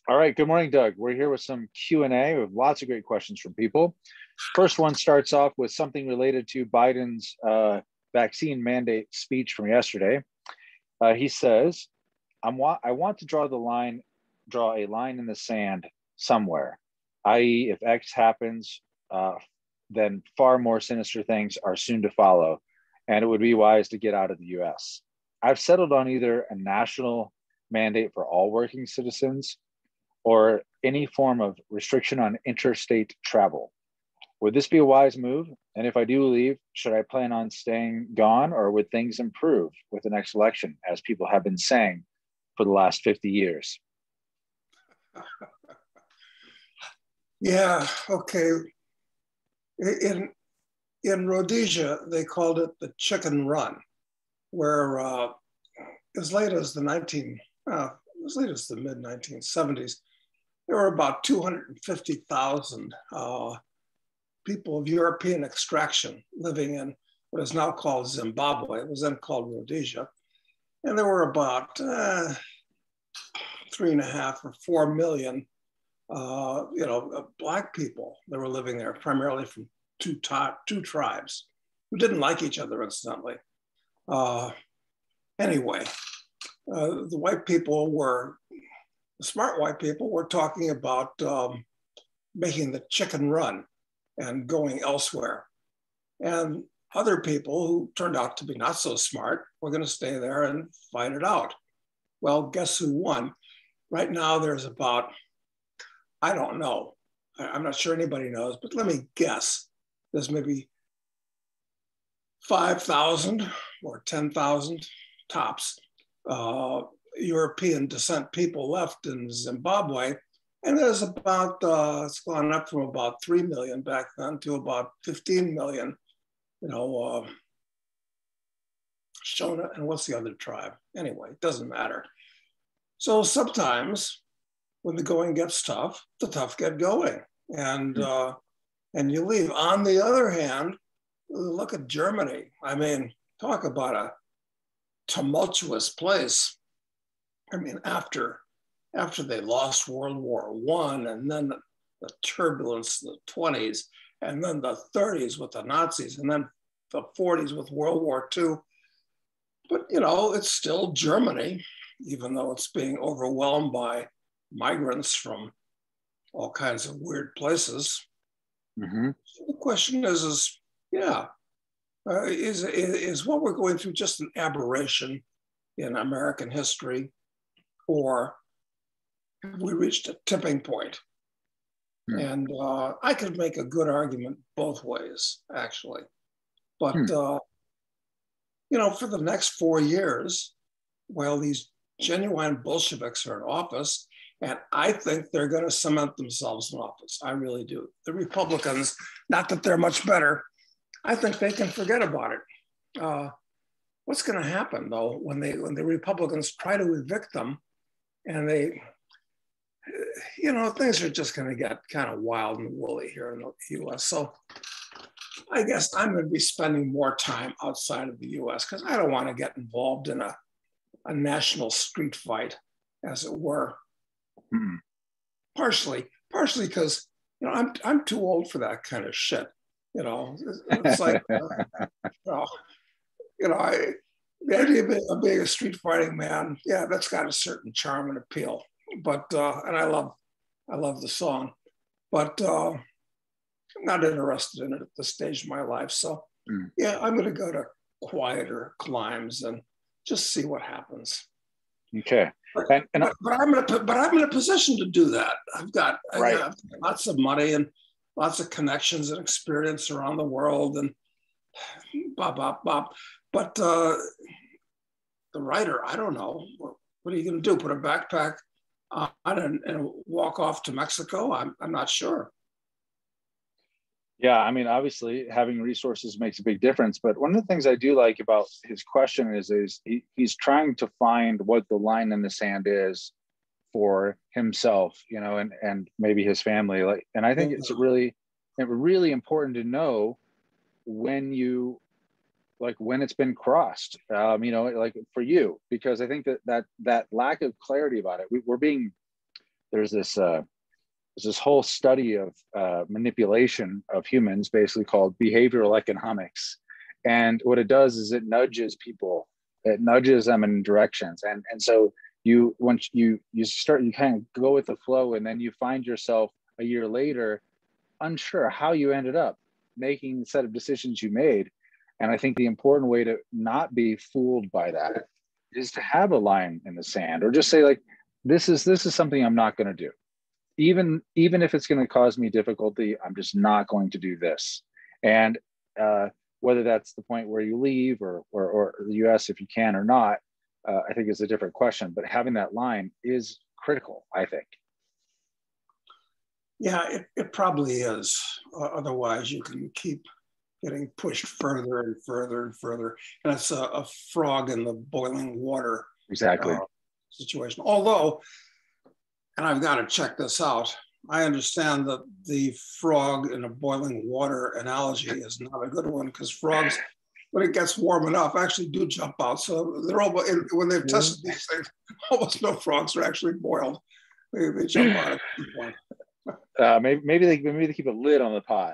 All right. Good morning, Doug. We're here with some Q&A with lots of great questions from people. First one starts off with something related to Biden's vaccine mandate speech from yesterday. He says, I want to draw a line in the sand somewhere, i.e. if X happens, then far more sinister things are soon to follow, and it would be wise to get out of the US. I've settled on either a national mandate for all working citizens or any form of restriction on interstate travel. Would this be a wise move? And if I do leave, should I plan on staying gone, or would things improve with the next election, as people have been saying for the last 50 years? Yeah, okay. In Rhodesia, they called it the chicken run, where as late as the mid-1970s, there were about 250,000 people of European extraction living in what is now called Zimbabwe. It was then called Rhodesia. And there were about 3.5 or 4 million, Black people that were living there, primarily from two tribes who didn't like each other, incidentally. Anyway, the smart white people were talking about making the chicken run and going elsewhere. And other people who turned out to be not so smart were going to stay there and fight it out. Well, guess who won? Right now, there's about, I don't know, I'm not sure anybody knows, but let me guess. There's maybe 5,000 or 10,000 tops European descent people left in Zimbabwe. And there's about, it's gone up from about 3 million back then to about 15 million, Shona, and what's the other tribe? Anyway, it doesn't matter. So sometimes when the going gets tough, the tough get going, and you leave. On the other hand, look at Germany. I mean, talk about a tumultuous place. I mean, after they lost World War I, and then the turbulence in the 20s, and then the 30s with the Nazis, and then the 40s with World War II. But, it's still Germany, even though it's being overwhelmed by migrants from all kinds of weird places. Mm-hmm. So the question is what we're going through just an aberration in American history, or have we reached a tipping point? Mm. And I could make a good argument both ways, actually. But, for the next 4 years, while these genuine Bolsheviks are in office, and I think they're going to cement themselves in office. I really do. The Republicans, not that they're much better, I think they can forget about it. What's going to happen, though, when the Republicans try to evict them, and they, things are just going to get kind of wild and woolly here in the U.S. So I guess I'm going to be spending more time outside of the U.S. because I don't want to get involved in a national street fight, as it were. Mm-hmm. Partially because I'm too old for that kind of shit. It's like the idea of being a street fighting man, yeah, that's got a certain charm and appeal. But and I love the song, but I'm not interested in it at this stage of my life. So yeah, I'm going to go to quieter climes and just see what happens. Okay. But I'm in a position to do that. I've got lots of money and lots of connections and experience around the world, and bop. But the writer, I don't know. What are you going to do? Put a backpack on and walk off to Mexico? I'm not sure. Yeah, I mean, obviously having resources makes a big difference. But one of the things I do like about his question is he's trying to find what the line in the sand is for himself, and maybe his family. And I think it's really important to know when it's been crossed, for you, because I think that lack of clarity about it, we're being there's this whole study of manipulation of humans, basically called behavioral economics. And what it does is it nudges people, it nudges them in directions. And so once you start, you kind of go with the flow, and then you find yourself a year later unsure how you ended up making the set of decisions you made. And I think the important way to not be fooled by that is to have a line in the sand, or just say, like, this is something I'm not going to do. Even if it's going to cause me difficulty, I'm just not going to do this. And whether that's the point where you leave or the US, if you can or not, I think is a different question. But having that line is critical, I think. Yeah, it probably is. Otherwise, you can keep getting pushed further and further and further. And it's a frog in the boiling water situation. Although, and I've got to check this out, I understand that the frog in a boiling water analogy is not a good one, because frogs, when it gets warm enough, actually do jump out. So they're all, when they've tested these things, almost no frogs are actually boiled. They jump out at some point. Maybe they keep a lid on the pot.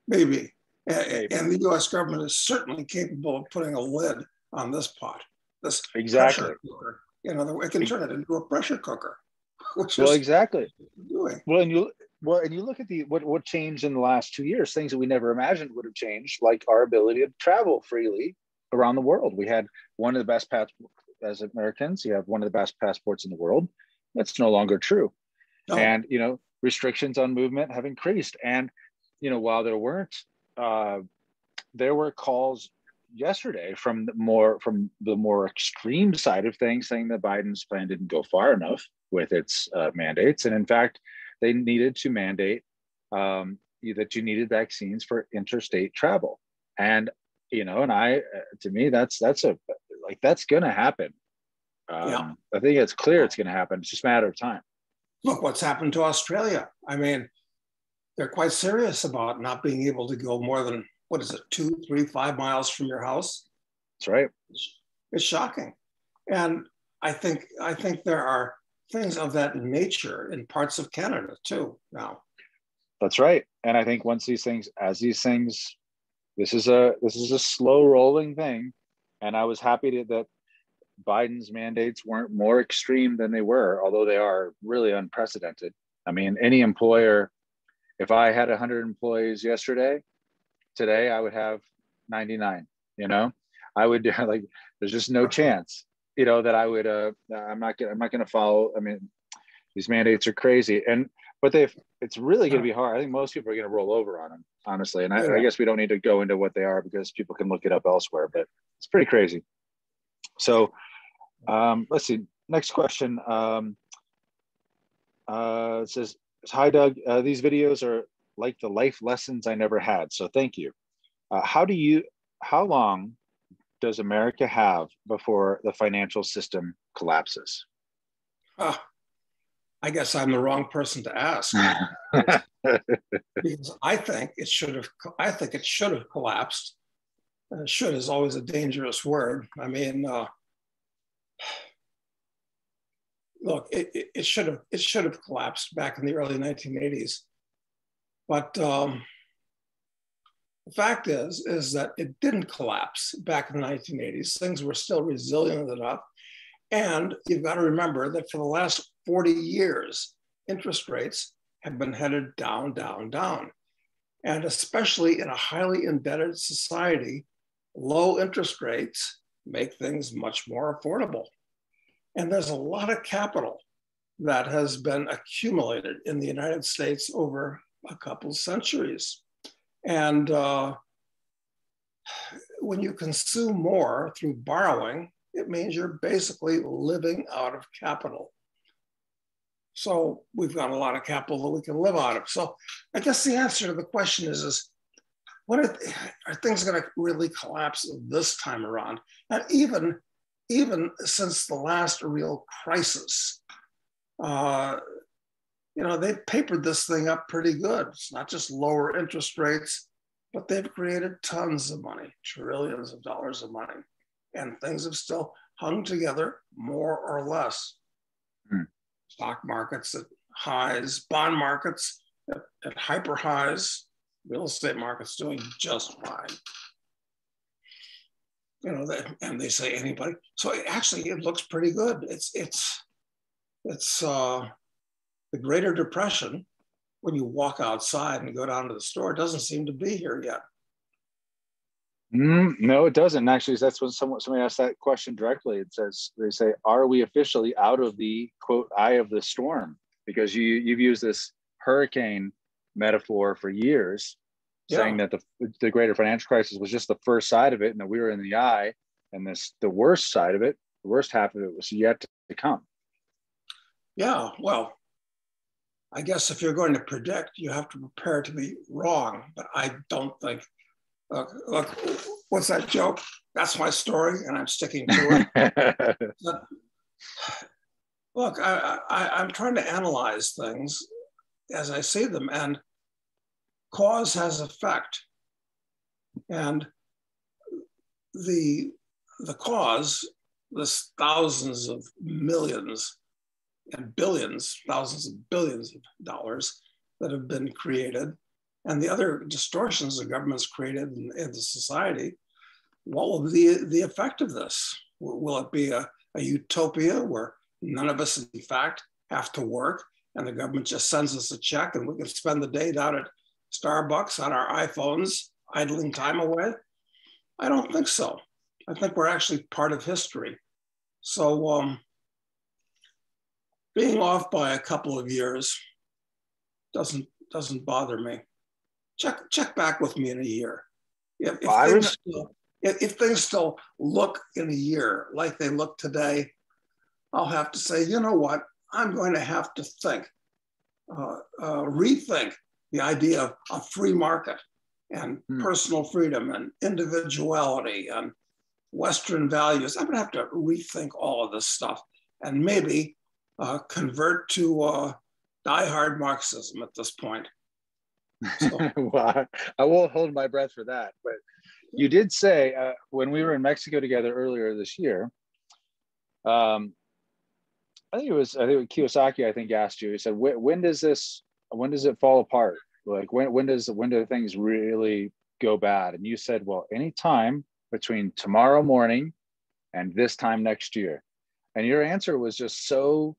Maybe. And the U.S. government is certainly capable of putting a lid on this pot. This pressure cooker. You know, it can turn it into a pressure cooker. Exactly. Doing. Well, and you look at what changed in the last 2 years, things that we never imagined would have changed, like our ability to travel freely around the world. We had one of the best passports as Americans. You have one of the best passports in the world. That's no longer true. Oh. And, restrictions on movement have increased. And, while there were calls yesterday from the more extreme side of things, saying that Biden's plan didn't go far enough with its mandates. And in fact, they needed to mandate that you needed vaccines for interstate travel. And, to me, that's going to happen. I think it's clear it's going to happen. It's just a matter of time. Look what's happened to Australia. I mean, they're quite serious about not being able to go more than, 2, 3, 5 miles from your house. That's right. It's shocking. And I think there are things of that nature in parts of Canada too now. That's right. And I think this is a slow rolling thing. And I was happy that Biden's mandates weren't more extreme than they were, although they are really unprecedented. I mean, any employer, if I had 100 employees today I would have 99. I would there's just no chance, that I would. I'm not going to follow. I mean, these mandates are crazy, but it's really going to be hard. I think most people are going to roll over on them, honestly. And I guess we don't need to go into what they are, because people can look it up elsewhere. But it's pretty crazy. So let's see. Next question. It says, "Hi, Doug. These videos are like the life lessons I never had. So thank you. How long does America have before the financial system collapses?" I guess I'm the wrong person to ask. Because I think it should have collapsed. Should is always a dangerous word. I mean, look, it should have collapsed back in the early 1980s. But the fact is that it didn't collapse back in the 1980s. Things were still resilient enough. And you've got to remember that for the last 40 years, interest rates have been headed down, down, down. And especially in a highly indebted society, low interest rates make things much more affordable. And there's a lot of capital that has been accumulated in the United States over a couple centuries. And when you consume more through borrowing, it means you're basically living out of capital. So we've got a lot of capital that we can live out of. So I guess the answer to the question is what are things going to really collapse this time around? And even since the last real crisis, they've papered this thing up pretty good. It's not just lower interest rates, but they've created tons of money, trillions of dollars of money, and things have still hung together more or less. stock markets at highs, bond markets at hyper highs, real estate markets doing just fine. You know, and they say anybody. So it looks pretty good. It's the Greater Depression. When you walk outside and go down to the store, it doesn't seem to be here yet. No, it doesn't. Actually, that's when somebody asked that question directly. It says, they say, are we officially out of the, quote, eye of the storm? Because you've used this hurricane metaphor for years, saying that the greater financial crisis was just the first side of it, and that we were in the eye, and the worst side of it, the worst half of it was yet to come. Yeah, well, I guess if you're going to predict, you have to prepare to be wrong, but I don't think, look, what's that joke? That's my story, and I'm sticking to it. But, look, I'm trying to analyze things as I see them, and cause has effect. And the cause, this thousands of millions and billions, thousands of billions of dollars that have been created, and the other distortions the government's created in the society, what will be the effect of this? Will it be a utopia where none of us, in fact, have to work, and the government just sends us a check and we can spend the day down at Starbucks on our iPhones, idling time away? I don't think so. I think we're actually part of history. So being off by a couple of years doesn't bother me. Check back with me in a year. If things still look in a year like they look today, I'll have to say, you know what? I'm going to have to rethink the idea of a free market and personal freedom and individuality and Western values. I'm going to have to rethink all of this stuff and maybe convert to diehard Marxism at this point. So. Well, I won't hold my breath for that. But you did say when we were in Mexico together earlier this year, I think Kiyosaki, asked you, he said, when does it fall apart? Like when do things really go bad? And you said, well, anytime between tomorrow morning and this time next year. And your answer was just so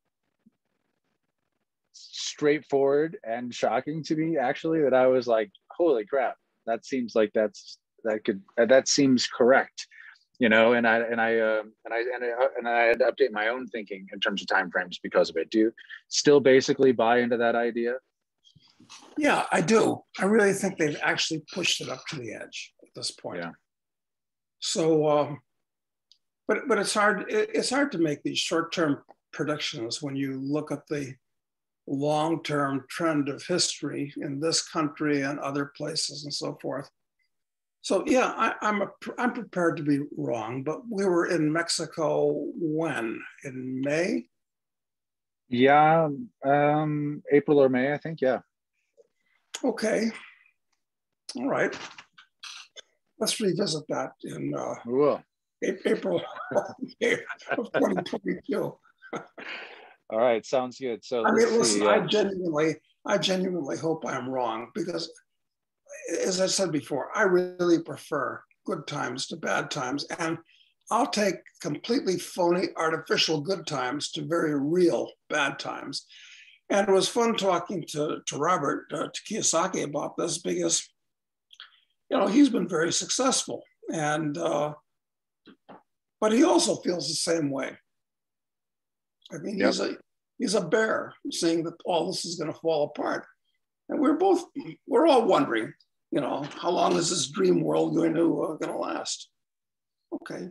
straightforward and shocking to me, actually, that I was like, holy crap, that seems like that seems correct. You know, and I had to update my own thinking in terms of timeframes because of it. Do you still basically buy into that idea? Yeah, I do. I really think they've actually pushed it up to the edge at this point. Yeah. So, but it's hard. It's hard to make these short-term predictions when you look at the long-term trend of history in this country and other places and so forth. So yeah, I'm prepared to be wrong, but we were in Mexico when? In May? Yeah, April or May, I think, yeah. Okay, all right. Let's revisit that in April of 2022. All right, sounds good. So I mean, listen, I genuinely hope I'm wrong because, as I said before, I really prefer good times to bad times. And I'll take completely phony, artificial good times to very real bad times. And it was fun talking to Robert, to Kiyosaki about this because, you know, he's been very successful. And, but he also feels the same way. I mean, he's a bear, seeing that all this is going to fall apart. And we're all wondering, you know, how long is this dream world going to last? Okay,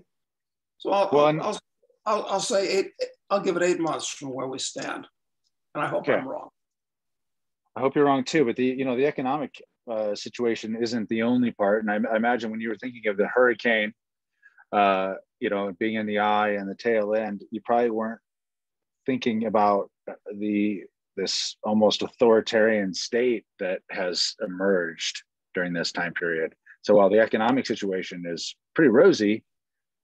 so I'll say I'll give it 8 months from where we stand, and I hope I'm wrong. I hope you're wrong too. But the economic situation isn't the only part, and I imagine when you were thinking of the hurricane, being in the eye and the tail end, you probably weren't thinking about this almost authoritarian state that has emerged during this time period. So while the economic situation is pretty rosy,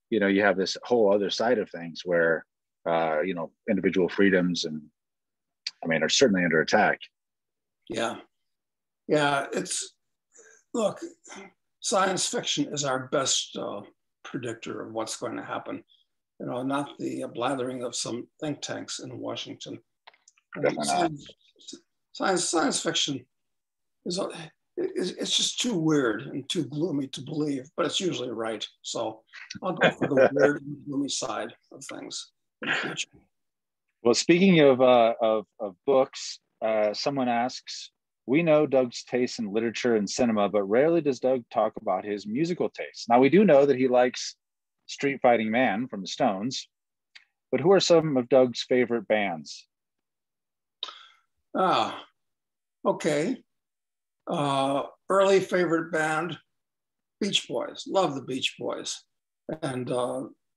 you know, you have this whole other side of things where, individual freedoms and are certainly under attack. Yeah. Yeah. Look, science fiction is our best predictor of what's going to happen. Not the blathering of some think tanks in Washington. Science fiction it's just too weird and too gloomy to believe, but it's usually right. So I'll go for the weird and gloomy side of things in the future. Well, speaking of books, someone asks, we know Doug's taste in literature and cinema, but rarely does Doug talk about his musical taste. Now, we do know that he likes Street Fighting Man from the Stones, but who are some of Doug's favorite bands? Okay. Early favorite band, Beach Boys. Love the Beach Boys. And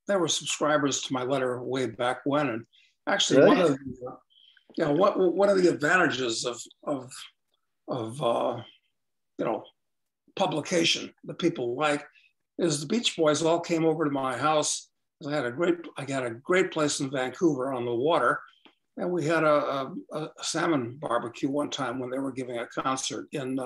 they were subscribers to my letter way back when. And actually, really? one of the advantages of publication that people like is the Beach Boys all came over to my house. I had a great place in Vancouver on the water, and we had a salmon barbecue one time when they were giving a concert in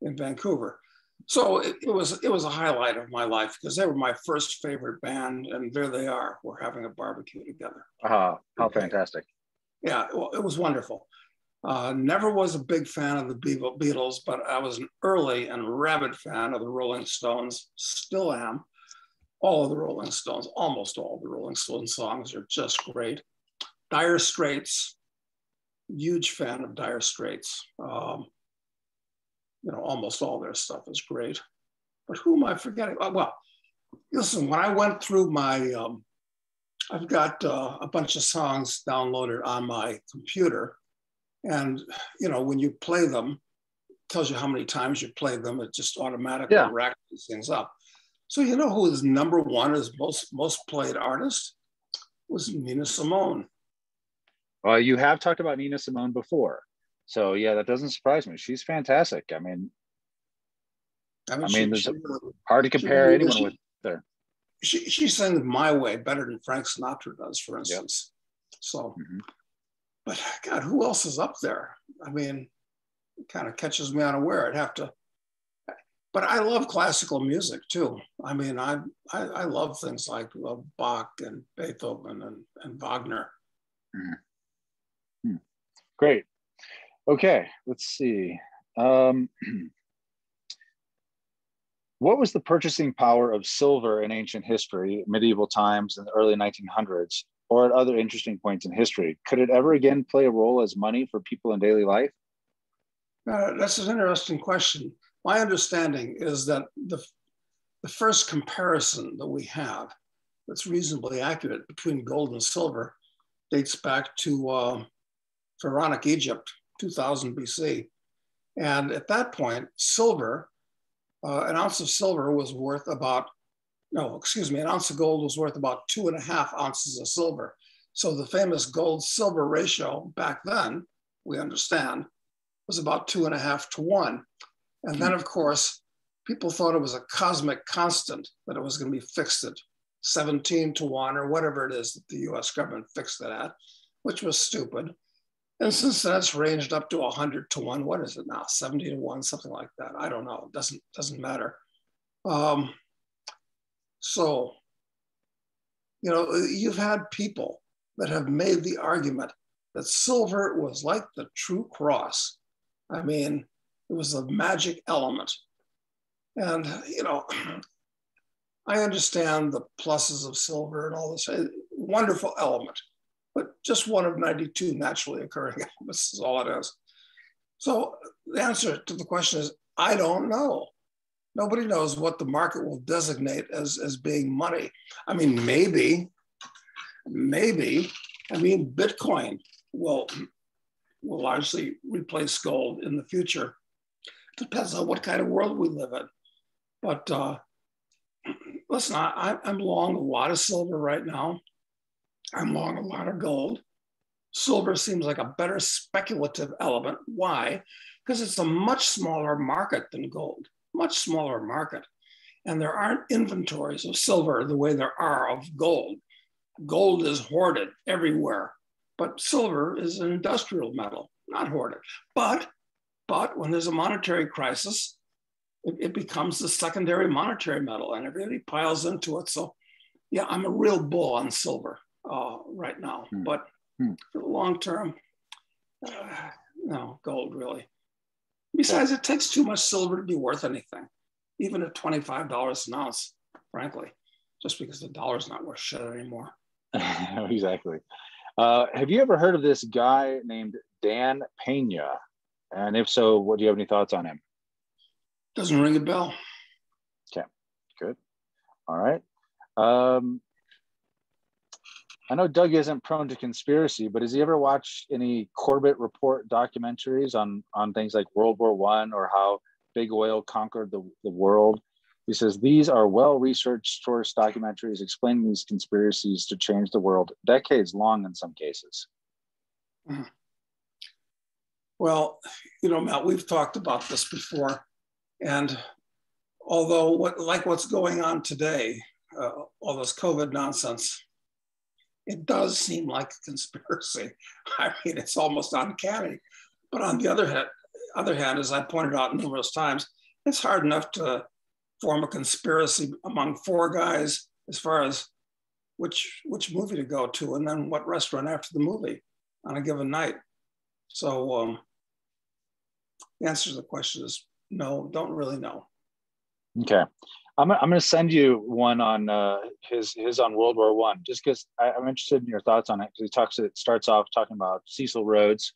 Vancouver. So it was a highlight of my life because they were my first favorite band, and there they are. We're having a barbecue together. How fantastic! Yeah, it was wonderful. Never was a big fan of the Beatles, but I was an early and rabid fan of the Rolling Stones. Still am. All of the Rolling Stones, almost all of the Rolling Stones songs are just great. Dire Straits, huge fan of Dire Straits. Almost all their stuff is great. But who am I forgetting? Well, listen, when I went through my, I've got a bunch of songs downloaded on my computer. And, when you play them, it tells you how many times you played them. It just automatically racks these things up. So you know who is number one as most played artist? Was Nina Simone. Well, you have talked about Nina Simone before. So yeah, that doesn't surprise me. She's fantastic. It's hard to compare anyone with her. She sings My Way better than Frank Sinatra does, for instance. Yep. So, but God, who else is up there? It kind of catches me unaware. I'd have to. But I love classical music too. I love things like Bach and Beethoven and Wagner. Great. Okay, let's see. What was the purchasing power of silver in ancient history, medieval times, in the early 1900s, or at other interesting points in history? Could it ever again play a role as money for people in daily life? That's an interesting question. My understanding is that the first comparison that we have that's reasonably accurate between gold and silver dates back to Pharaonic Egypt, 2000 BC. And at that point, silver, an ounce of silver was worth an ounce of gold was worth about 2.5 ounces of silver. So the famous gold-silver ratio back then, we understand, was about 2.5 to 1. And then, of course, people thought it was a cosmic constant, that it was going to be fixed at 17 to 1 or whatever it is that the US government fixed it at, which was stupid. And since then, it's ranged up to 100 to 1. What is it now? 70 to 1, something like that. I don't know. It doesn't matter. So, you've had people that have made the argument that silver was like the true cross. It was a magic element. And, I understand the pluses of silver and all this. Wonderful element, but just one of 92 naturally occurring elements is all it is. So the answer to the question is, I don't know. Nobody knows what the market will designate as being money. Maybe, Bitcoin will largely replace gold in the future. Depends on what kind of world we live in. But listen, I'm long a lot of silver right now. I'm long a lot of gold. Silver seems like a better speculative element. Why? Because it's a much smaller market than gold, much smaller market. And there aren't inventories of silver the way there are of gold. Gold is hoarded everywhere. But silver is an industrial metal, not hoarded. But when there's a monetary crisis, it becomes the secondary monetary metal and everybody piles into it. So yeah, I'm a real bull on silver right now. But for the long term, no, gold really. Besides, it takes too much silver to be worth anything, even at $25 an ounce, frankly, just because the dollar's not worth shit anymore. Exactly. Have you ever heard of this guy named Dan Pena? And if so, what do you have any thoughts on him? Doesn't ring a bell. Okay, good. All right. I know Doug isn't prone to conspiracy, but has he ever watched any Corbett report documentaries on things like World War I or how big oil conquered the world? He says, these are well-researched source documentaries explaining these conspiracies to change the world, decades long in some cases. Well, Matt, we've talked about this before. And although what's going on today, all this COVID nonsense, it does seem like a conspiracy. I mean, it's almost uncanny. But on the other hand, as I pointed out numerous times, it's hard enough to form a conspiracy among four guys as far as which movie to go to and then what restaurant after the movie on a given night. So the answer to the question is no, don't really know. Okay. I'm going to send you one on his on World War I, just because I'm interested in your thoughts on it. Because it starts off talking about Cecil Rhodes,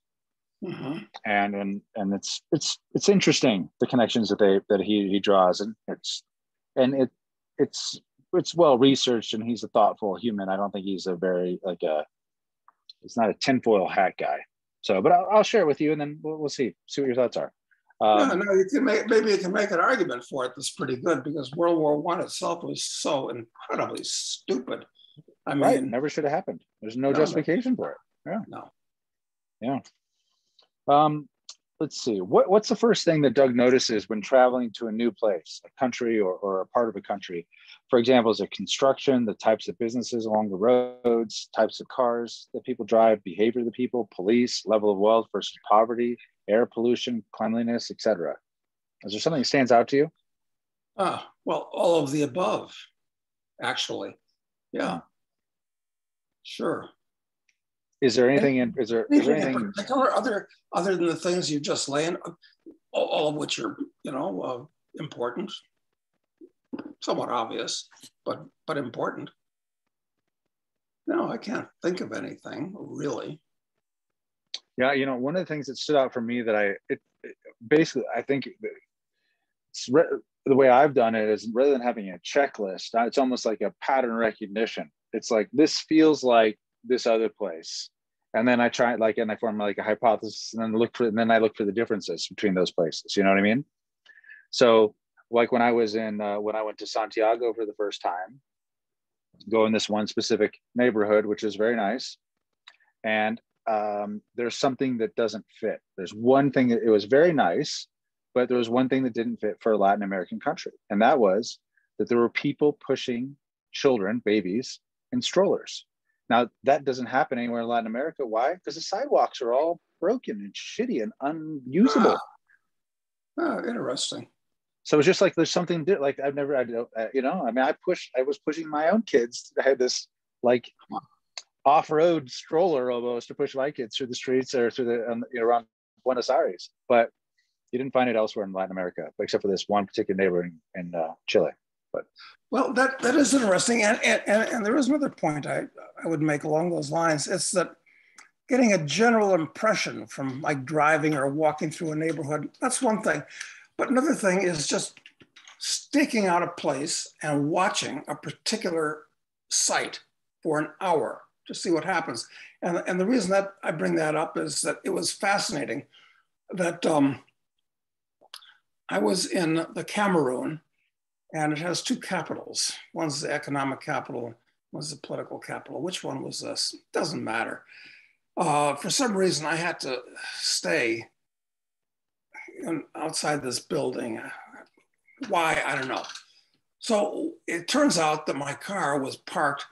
and it's interesting, the connections that he draws, and it's well researched, and he's a thoughtful human. I don't think he's a very he's not a tinfoil hat guy. So, but I'll share it with you, and then we'll see what your thoughts are. Maybe you can make an argument for it that's pretty good, because World War I itself was so incredibly stupid. I mean, right, never should have happened. There's no justification for it. Yeah. No. Yeah. Let's see. What's the first thing that Doug notices when traveling to a new place, a country or a part of a country? For example, is it construction, the types of businesses along the roads, types of cars that people drive, behavior of the people, police, level of wealth versus poverty, air pollution, cleanliness, etc.? Is there something that stands out to you? Well, all of the above, actually. Yeah. Sure. Is there anything anything other than the things you just laid, all of which are important, somewhat obvious, but important? No, I can't think of anything really. Yeah, one of the things that stood out for me that I think the way I've done it is, rather than having a checklist, it's almost like a pattern recognition. It's like, this feels like this other place, and then I try and I form like a hypothesis, and then I look for the differences between those places. You know what I mean? So, like when I went to Santiago for the first time, go in this one specific neighborhood, which is very nice, and there's something that doesn't fit. There's one thing that it was very nice, but there was one thing that didn't fit for a Latin American country, and that was that there were people pushing children, babies, in strollers. Now, that doesn't happen anywhere in Latin America. Why? Because the sidewalks are all broken and shitty and unusable. Interesting. So it's just like there's something like I was pushing my own kids. I had this like off-road stroller almost to push my kids through the streets or through around Buenos Aires, but you didn't find it elsewhere in Latin America, except for this one particular neighbor in Chile. But well, that is interesting, and there is another point I would make along those lines. It's that getting a general impression from like driving or walking through a neighborhood, that's one thing. But another thing is just staking out a place and watching a particular site for an hour to see what happens. And the reason that I bring that up is that it was fascinating that I was in the Cameroon, and it has two capitals. One's the economic capital, one's the political capital. Which one was this? Doesn't matter. For some reason, I had to stay outside this building. Why? I don't know. So it turns out that my car was parked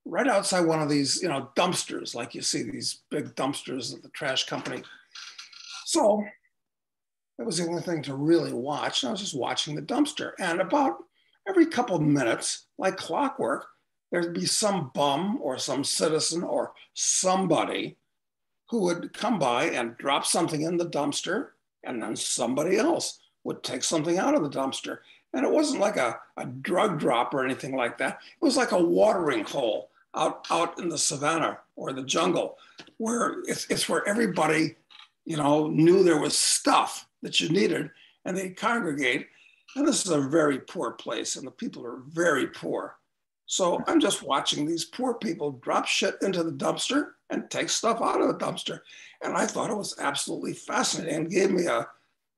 right outside one of these, dumpsters, like you see these big dumpsters at the trash company. So that was the only thing to really watch. And I was just watching the dumpster. And about every couple of minutes, like clockwork, there'd be some bum or some citizen or somebody who would come by and drop something in the dumpster, and then somebody else would take something out of the dumpster. And it wasn't like a drug drop or anything like that. It was like a watering hole out in the savannah or the jungle, where it's where everybody, knew there was stuff that you needed, and they'd congregate. And this is a very poor place, and the people are very poor. So I'm just watching these poor people drop shit into the dumpster and take stuff out of the dumpster. And I thought it was absolutely fascinating and gave me a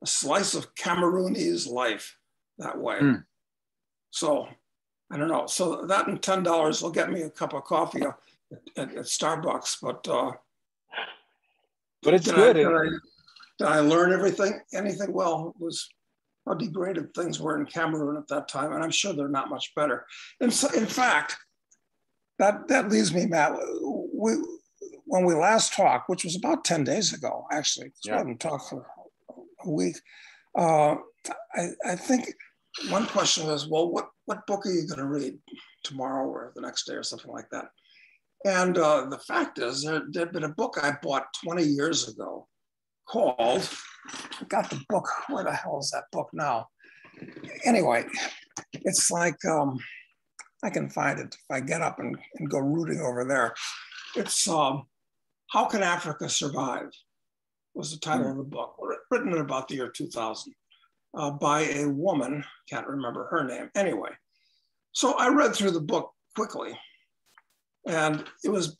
slice of Cameroonese life that way. So I don't know. So that and $10 will get me a cup of coffee at Starbucks. But it's good. Did I learn anything? Well, it was how degraded things were in Cameroon at that time. And I'm sure they're not much better. And so, in fact, that leads me, Matt, when we last talked, which was about 10 days ago, actually, we haven't talked for a week. I think one question was, well, what book are you going to read tomorrow or the next day or something like that? And the fact is, there'd been a book I bought 20 years ago called, I got the book, where the hell is that book now? Anyway, it's like, I can find it if I get up and go rooting over there. It's How Can Africa Survive? Was the title of the book, written in about the year 2000 by a woman, can't remember her name. Anyway, so I read through the book quickly, and it was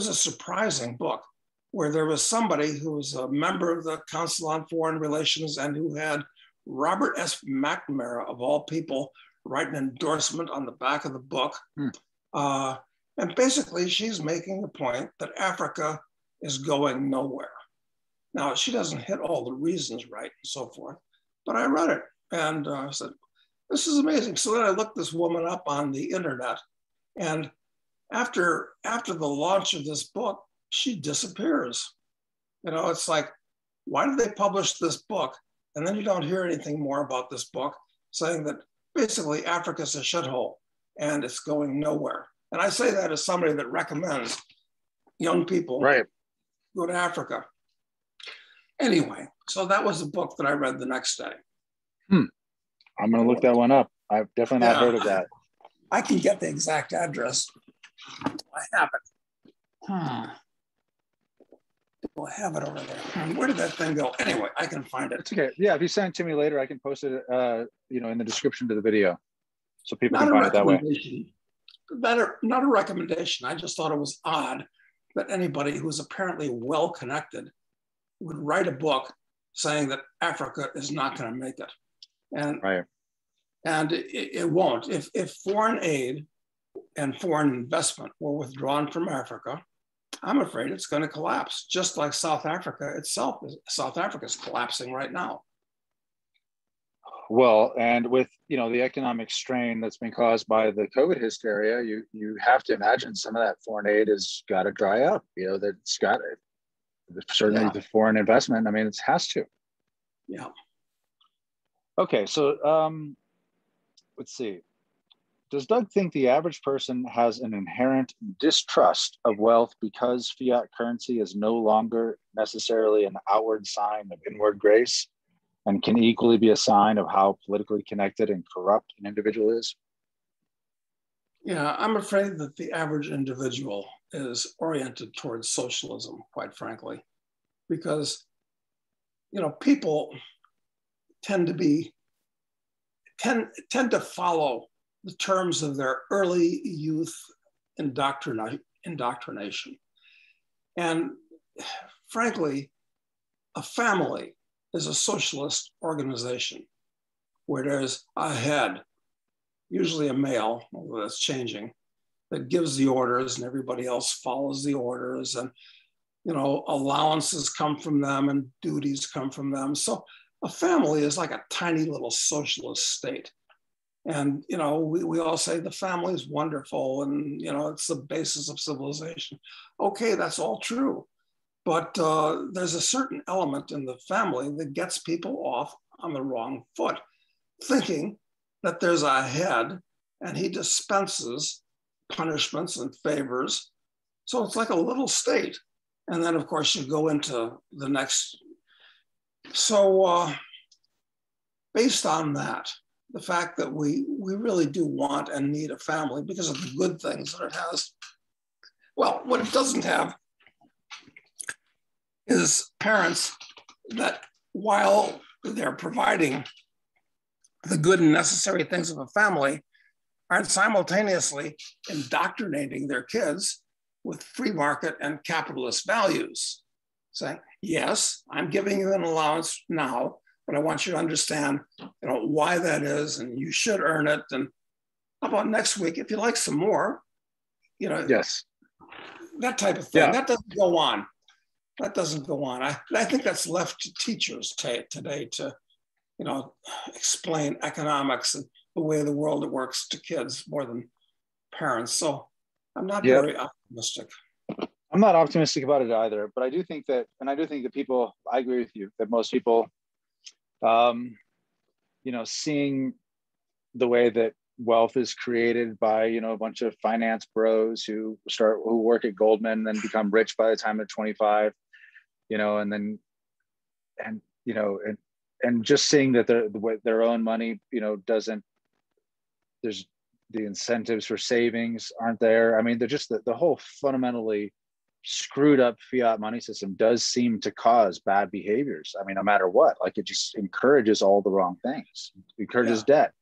a surprising book where there was somebody who was a member of the Council on Foreign Relations and who had Robert S. McNamara, of all people, write an endorsement on the back of the book. And basically, she's making the point that Africa is going nowhere. Now, she doesn't hit all the reasons right and so forth, but I read it and I said, this is amazing. So then I looked this woman up on the internet, and after the launch of this book, she disappears. It's like, why did they publish this book? And then you don't hear anything more about this book, saying that basically Africa's a shithole and it's going nowhere. And I say that as somebody that recommends young people go to Africa. Anyway, so that was the book that I read the next day. I'm going to look that one up. I've definitely not heard of that. I can get the exact address. I have it. Do I have it over there? Where did that thing go? Anyway, I can find it. It's okay. Yeah, if you send it to me later, I can post it, in the description to the video, so people can find it that way. Not a recommendation. I just thought it was odd that anybody who's apparently well connected would write a book saying that Africa is not going to make it, and it won't. If foreign aid and foreign investment were withdrawn from Africa, I'm afraid it's going to collapse, just like South Africa itself. South Africa is collapsing right now. Well, and with the economic strain that's been caused by the COVID hysteria, you have to imagine some of that foreign aid has got to dry up. That's got it. Certainly the foreign investment. I mean, it has to. Yeah. Okay, so let's see. Does Doug think the average person has an inherent distrust of wealth because fiat currency is no longer necessarily an outward sign of inward grace, and can equally be a sign of how politically connected and corrupt an individual is? Yeah, I'm afraid that the average individual is oriented towards socialism, quite frankly, because people tend to follow the terms of their early youth indoctrination. And frankly, a family is a socialist organization where there's a head, usually a male, although that's changing, that gives the orders and everybody else follows the orders, and allowances come from them and duties come from them. So a family is like a tiny little socialist state. And, you know, we all say the family is wonderful and, you know, it's the basis of civilization. Okay, that's all true. But there's a certain element in the family that gets people off on the wrong foot, thinking that there's a head and he dispenses punishments and favors. So it's like a little state. And then, of course, you go into the next. So based on that, the fact that we really do want and need a family because of the good things that it has. Well, what it doesn't have is parents that, while they're providing the good and necessary things of a family, aren't simultaneously indoctrinating their kids with free market and capitalist values. Saying, yes, I'm giving you an allowance now, but I want you to understand, you know, why that is, and you should earn it. And how about next week, if you like some more, you know, yes, that type of thing. Yeah. That doesn't go on. That doesn't go on. I think that's left to teachers today to, you know, explain economics and the way the world works to kids more than parents. So I'm not very optimistic. I'm not optimistic about it either, but I do think that, and I do think that people, I agree with you, that most people, you know, seeing the way that wealth is created by, you know, a bunch of finance bros who work at Goldman and then become rich by the time they're 25, you know, and just seeing that their own money, you know, there's the incentives for savings aren't there. I mean, they're just the whole fundamentally screwed up fiat money system does seem to cause bad behaviors. I mean, no matter what, like it just encourages all the wrong things. It encourages debt.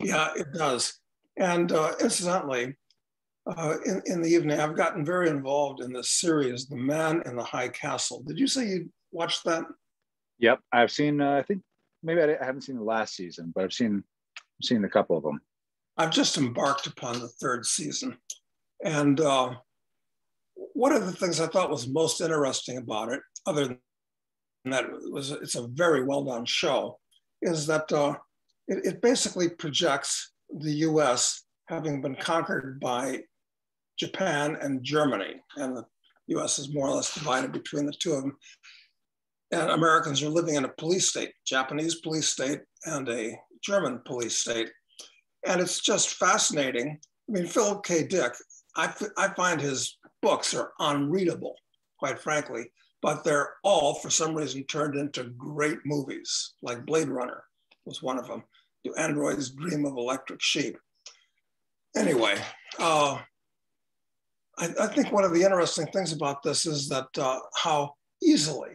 Yeah, it does. And incidentally, in the evening, I've gotten very involved in this series, The Man in the High Castle. Did you say you watched that? Yep, I've seen. I think maybe I haven't seen the last season, but I've seen a couple of them. I've just embarked upon the third season, and one of the things I thought was most interesting about it, other than that, it's a very well done show, is that it basically projects the U.S. having been conquered by Japan and Germany, and the U.S. is more or less divided between the two of them. And Americans are living in a police state, Japanese police state and a German police state. And it's just fascinating. I mean, Philip K. Dick, I find his books are unreadable, quite frankly, but they're all, for some reason, turned into great movies, like Blade Runner was one of them. Do Androids Dream of Electric Sheep? Anyway, I think one of the interesting things about this is that how easily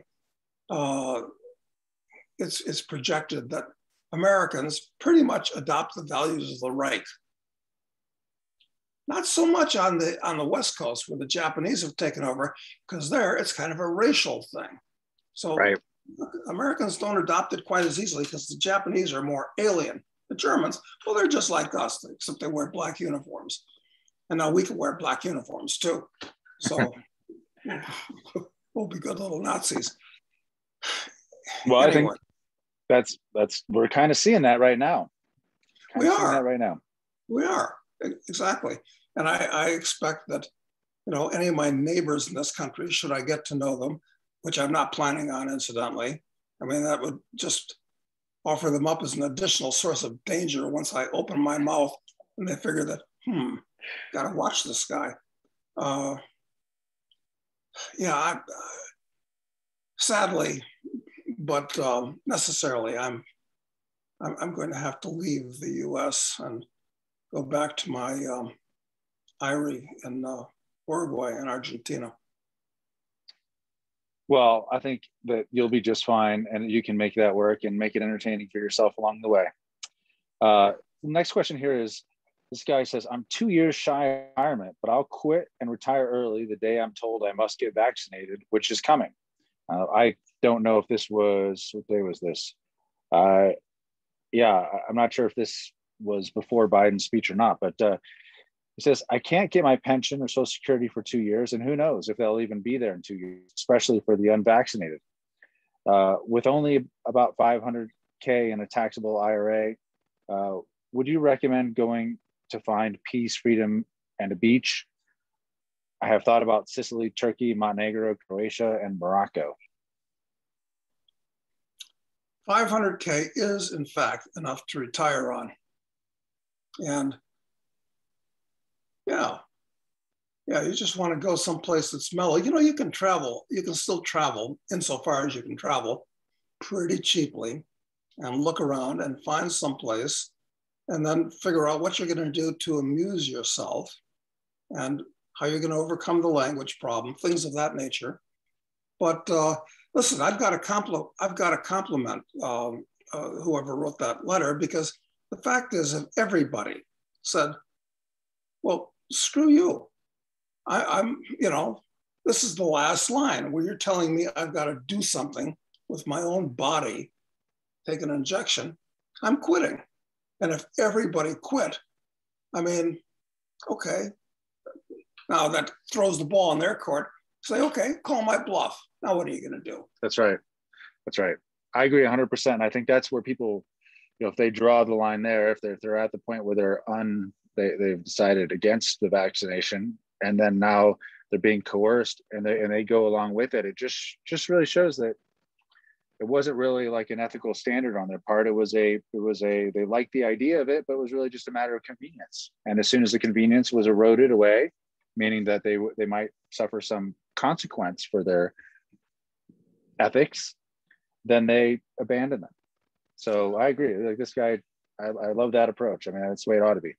it's projected that Americans pretty much adopt the values of the Reich. Not so much on the West Coast where the Japanese have taken over, because there it's kind of a racial thing. So Americans don't adopt it quite as easily because the Japanese are more alien. The Germans, well, they're just like us, except they wear black uniforms. And now we can wear black uniforms too. So we'll be good little Nazis. Well, anyway. I think that's we're kind of seeing that right now. We are, exactly. And I expect that, you know, any of my neighbors in this country, should I get to know them, which I'm not planning on, incidentally, I mean, that would just offer them up as an additional source of danger once I open my mouth and they figure that, gotta watch this guy. Sadly, but necessarily, I'm going to have to leave the U.S. and go back to my eyrie in Uruguay and Argentina. Well, I think that you'll be just fine, and you can make that work and make it entertaining for yourself along the way. The next question here is, this guy says, I'm 2 years shy of retirement, but I'll quit and retire early the day I'm told I must get vaccinated, which is coming. I don't know if this was, what day was this? I'm not sure if this was before Biden's speech or not, but he says, I can't get my pension or Social Security for 2 years, and who knows if they'll even be there in 2 years, especially for the unvaccinated. With only about $500K in a taxable IRA, would you recommend going to find peace, freedom, and a beach? I have thought about Sicily, Turkey, Montenegro, Croatia, and Morocco. 500K is, in fact, enough to retire on. And yeah, you just want to go someplace that's mellow. You know, you can travel, you can still travel insofar as you can travel pretty cheaply and look around and find someplace and then figure out what you're going to do to amuse yourself and how you're going to overcome the language problem, things of that nature. But listen, I've got to compliment whoever wrote that letter, because the fact is, if everybody said, well, screw you. I'm, you know, this is the last line where you're telling me I've got to do something with my own body, take an injection, I'm quitting. And if everybody quit, I mean, okay, now that throws the ball in their court. Say, okay, call my bluff. Now what are you going to do? That's right. That's right. I agree 100%. And I think that's where people, you know, if they draw the line there, if they're at the point where they've decided against the vaccination, and then now they're being coerced and they go along with it, it just really shows that it wasn't really like an ethical standard on their part. It was they liked the idea of it, but it was really just a matter of convenience. And as soon as the convenience was eroded away, meaning that they might suffer some consequence for their ethics, then they abandon them. So I agree. Like this guy, I love that approach. I mean, that's the way it ought to be.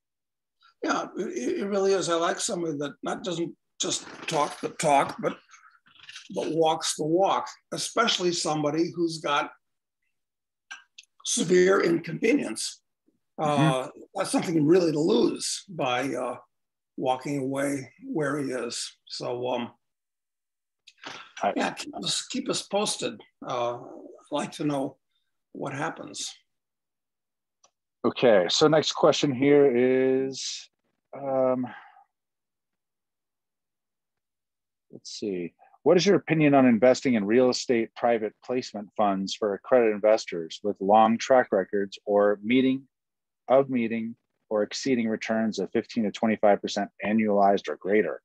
Yeah, it really is. I like somebody that not doesn't just talk the talk, but walks the walk, especially somebody who's got severe inconvenience. That's something really to lose by walking away where he is. So yeah, keep us posted. I'd like to know what happens. Okay, so next question here is, let's see. What is your opinion on investing in real estate private placement funds for accredited investors with long track records or meeting or exceeding returns of 15 to 25% annualized or greater?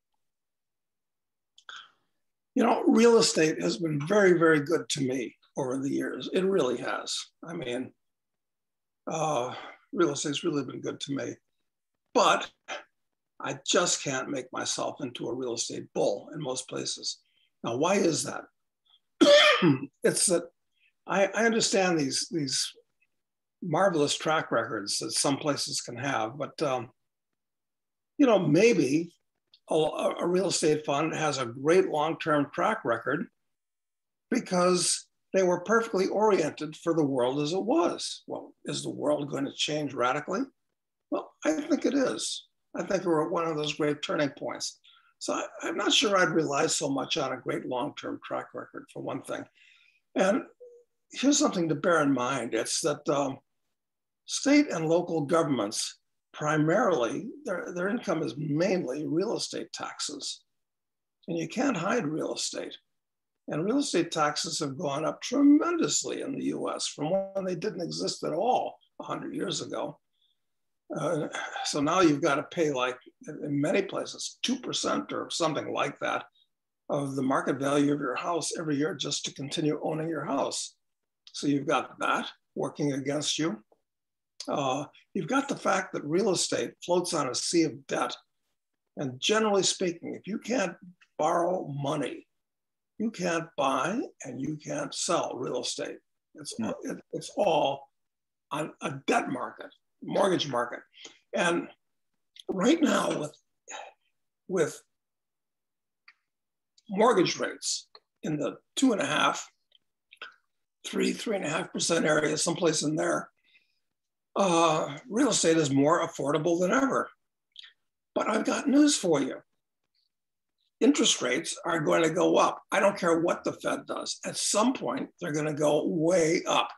You know, real estate has been very, very good to me over the years. It really has. I mean, real estate's really been good to me. But I just can't make myself into a real estate bull in most places. Now, why is that? It's that I understand these marvelous track records that some places can have, but you know, maybe a real estate fund has a great long-term track record because they were perfectly oriented for the world as it was. Well, is the world going to change radically? Well, I think it is. I think we're at one of those great turning points. So I'm not sure I'd rely so much on a great long-term track record, for one thing. And here's something to bear in mind. It's that state and local governments, primarily, their income is mainly real estate taxes. And you can't hide real estate. And real estate taxes have gone up tremendously in the US from when they didn't exist at all 100 years ago. So now you've got to pay, like in many places, 2% or something like that of the market value of your house every year just to continue owning your house. So you've got that working against you. You've got the fact that real estate floats on a sea of debt. And generally speaking, if you can't borrow money, you can't buy and you can't sell real estate. It's all on a debt market, mortgage market. And right now with mortgage rates in the 2.5%, 3.5% area, someplace in there, real estate is more affordable than ever. But I've got news for you. Interest rates are going to go up. I don't care what the Fed does. At some point, they're going to go way up.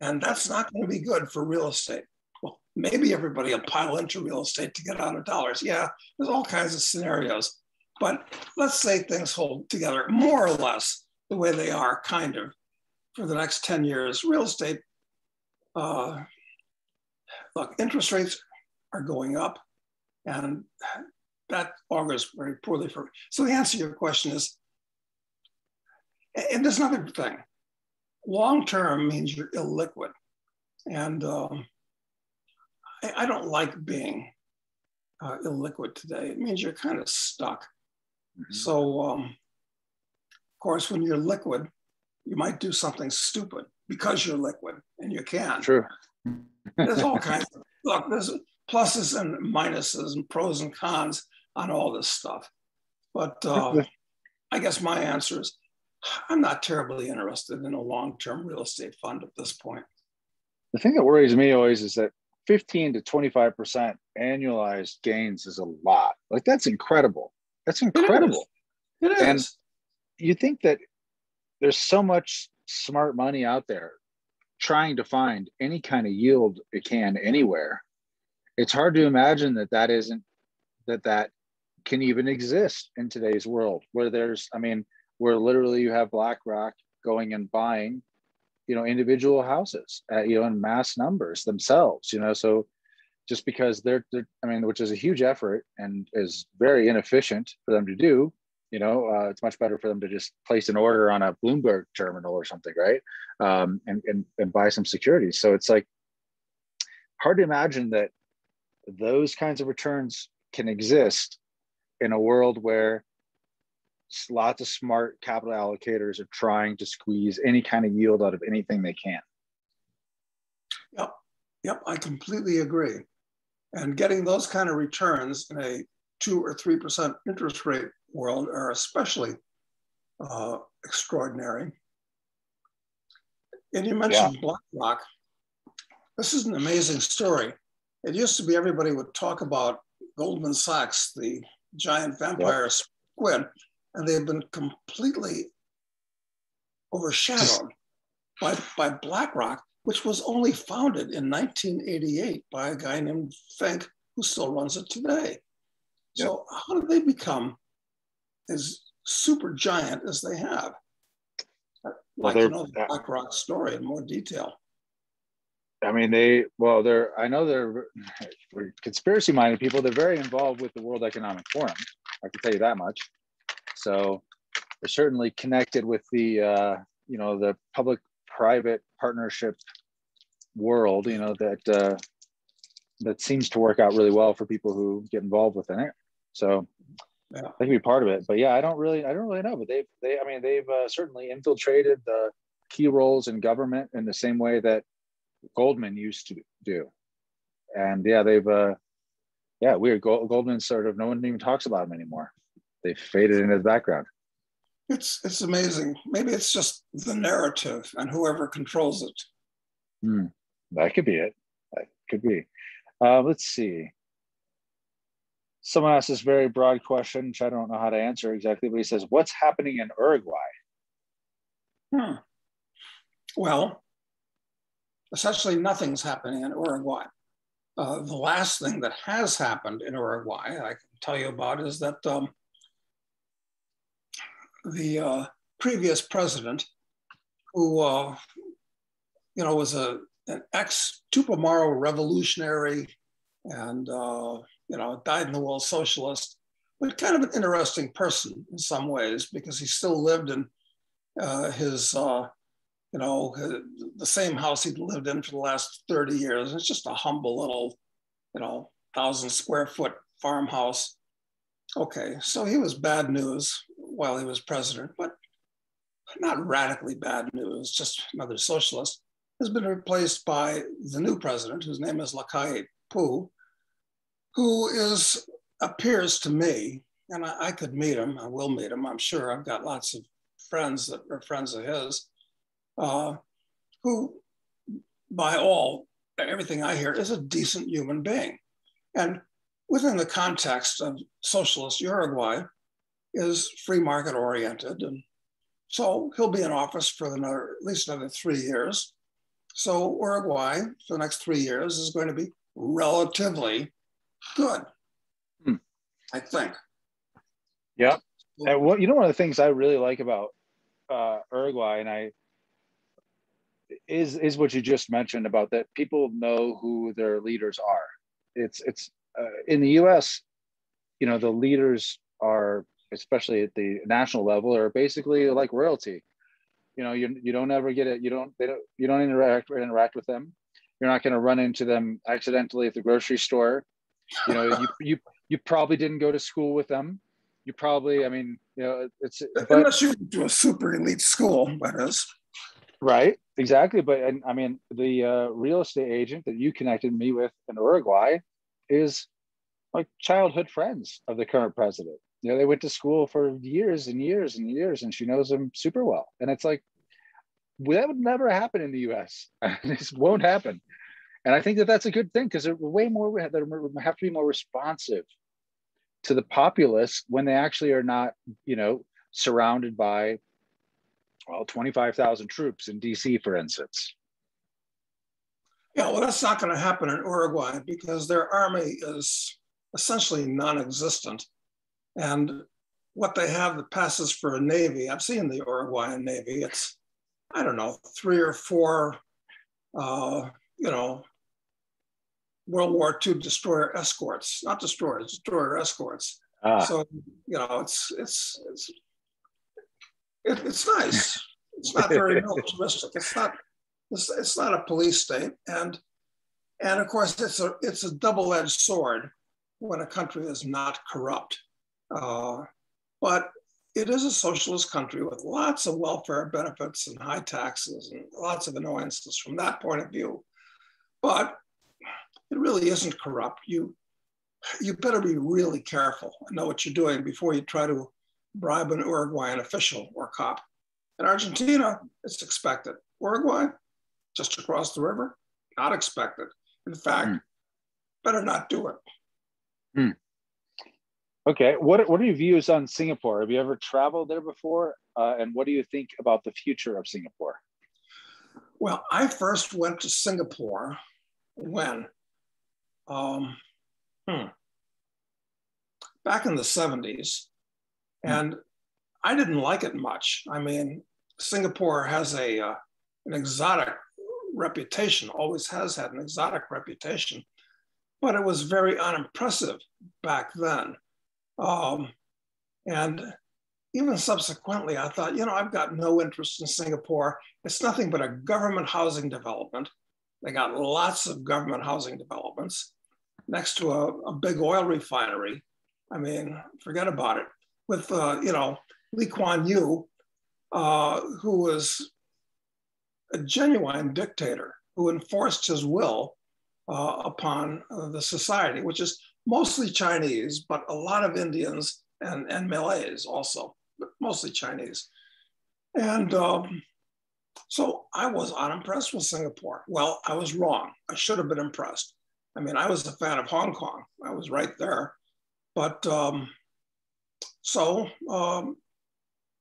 And that's not going to be good for real estate. Well, maybe everybody will pile into real estate to get out of dollars. Yeah, there's all kinds of scenarios. But let's say things hold together more or less the way they are, kind of, for the next 10 years. Real estate look, interest rates are going up, and that augurs very poorly for. So the answer to your question is, and there's another thing. Long term means you're illiquid, and I don't like being illiquid today. It means you're kind of stuck. Mm-hmm. So, of course, when you're liquid, you might do something stupid because you're liquid, and you can. True. There's all kinds of, look, there's pluses and minuses and pros and cons on all this stuff. But I guess my answer is, I'm not terribly interested in a long-term real estate fund at this point. The thing that worries me always is that 15 to 25% annualized gains is a lot. Like, that's incredible. That's incredible. It is. And you think that there's so much smart money out there trying to find any kind of yield it can anywhere. It's hard to imagine that can even exist in today's world, where where literally you have BlackRock going and buying, individual houses at, in mass numbers themselves, so just because they're which is a huge effort and is very inefficient for them to do, it's much better for them to just place an order on a Bloomberg terminal or something, right? And buy some securities. So it's like hard to imagine that those kinds of returns can exist in a world where lots of smart capital allocators are trying to squeeze any kind of yield out of anything they can. Yep, I completely agree. And getting those kind of returns in a 2 or 3% interest rate world are especially extraordinary. And you mentioned BlackRock. This is an amazing story. It used to be everybody would talk about Goldman Sachs, the giant vampire squid, and they've been completely overshadowed by BlackRock, which was only founded in 1988 by a guy named Fink, who still runs it today. Yep. So how did they become as super giant as they have? I'd like to know the BlackRock story in more detail. I know they're conspiracy-minded people. They're very involved with the World Economic Forum. I can tell you that much. So they're certainly connected with the, the public-private partnership world, that seems to work out really well for people who get involved within it. So they can be part of it. But yeah, I don't really know. But they've certainly infiltrated the key roles in government in the same way that Goldman used to do. And weird. Goldman sort of, no one even talks about them anymore. They faded into the background. It's amazing. Maybe it's just the narrative and whoever controls it. That could be it. That could be. Let's see. Someone asked this very broad question, which I don't know how to answer exactly, but he says, what's happening in Uruguay? Well, essentially nothing's happening in Uruguay. The last thing that has happened in Uruguay, I can tell you about, is that the previous president, who was an ex-Tupamaro revolutionary and dyed-in-the-wool socialist, but kind of an interesting person in some ways, because he still lived in the same house he'd lived in for the last 30 years. It's just a humble little, 1,000 square foot farmhouse. Okay, so he was bad news while he was president, but not radically bad news, just another socialist. Has been replaced by the new president, whose name is Lacaille Pou, who appears to me, and I could meet him, I will meet him, I'm sure. I've got lots of friends that are friends of his, who, by everything I hear, is a decent human being. And within the context of socialist Uruguay, is free market oriented. And so he'll be in office for at least another 3 years. So Uruguay for the next 3 years is going to be relatively good, I think. Yeah. And one of the things I really like about Uruguay, and is what you just mentioned about that people know who their leaders are. It's in the U.S., you know, the leaders are, especially at the national level, are basically like royalty. You know, you don't ever get it. You don't interact with them. You're not going to run into them accidentally at the grocery store. You know, you probably didn't go to school with them. You probably, I mean, you know, unless you went to a super elite school, that is. Right, exactly. But I mean, the real estate agent that you connected me with in Uruguay is like childhood friends of the current president. You know, they went to school for years and years and years, and she knows him super well. And it's like, that would never happen in the U.S. This won't happen. And I think that that's a good thing, because they're way more, they have to be more responsive to the populace when they actually are not, you know, surrounded by, well, 25,000 troops in DC, for instance. Yeah, well, that's not going to happen in Uruguay because their army is essentially non-existent. And what they have that passes for a navy, I've seen the Uruguayan Navy, it's, I don't know, 3 or 4, you know, World War II destroyer escorts, not destroyers, destroyer escorts. So, you know, it's nice. It's not very militaristic. It's not a police state, and of course it's a double-edged sword when a country is not corrupt. But it is a socialist country with lots of welfare benefits and high taxes and lots of annoyances from that point of view. But it really isn't corrupt. You better be really careful and know what you're doing before you try to bribe an Uruguayan official or cop. In Argentina, it's expected. Uruguay, just across the river, not expected. In fact, better not do it. Okay, what are your views on Singapore? Have you ever traveled there before? And what do you think about the future of Singapore? Well, I first went to Singapore when? Back in the 70s. And I didn't like it much. I mean, Singapore has an exotic reputation, always has had an exotic reputation, but it was very unimpressive back then. And even subsequently, I thought, you know, I've got no interest in Singapore. It's nothing but a government housing development. They got lots of government housing developments next to a big oil refinery. I mean, forget about it. With, you know, Lee Kuan Yew, who was a genuine dictator who enforced his will upon the society, which is mostly Chinese, but a lot of Indians and Malays also, but mostly Chinese. And so I was unimpressed with Singapore. Well, I was wrong. I should have been impressed. I mean, I was a fan of Hong Kong. I was right there. But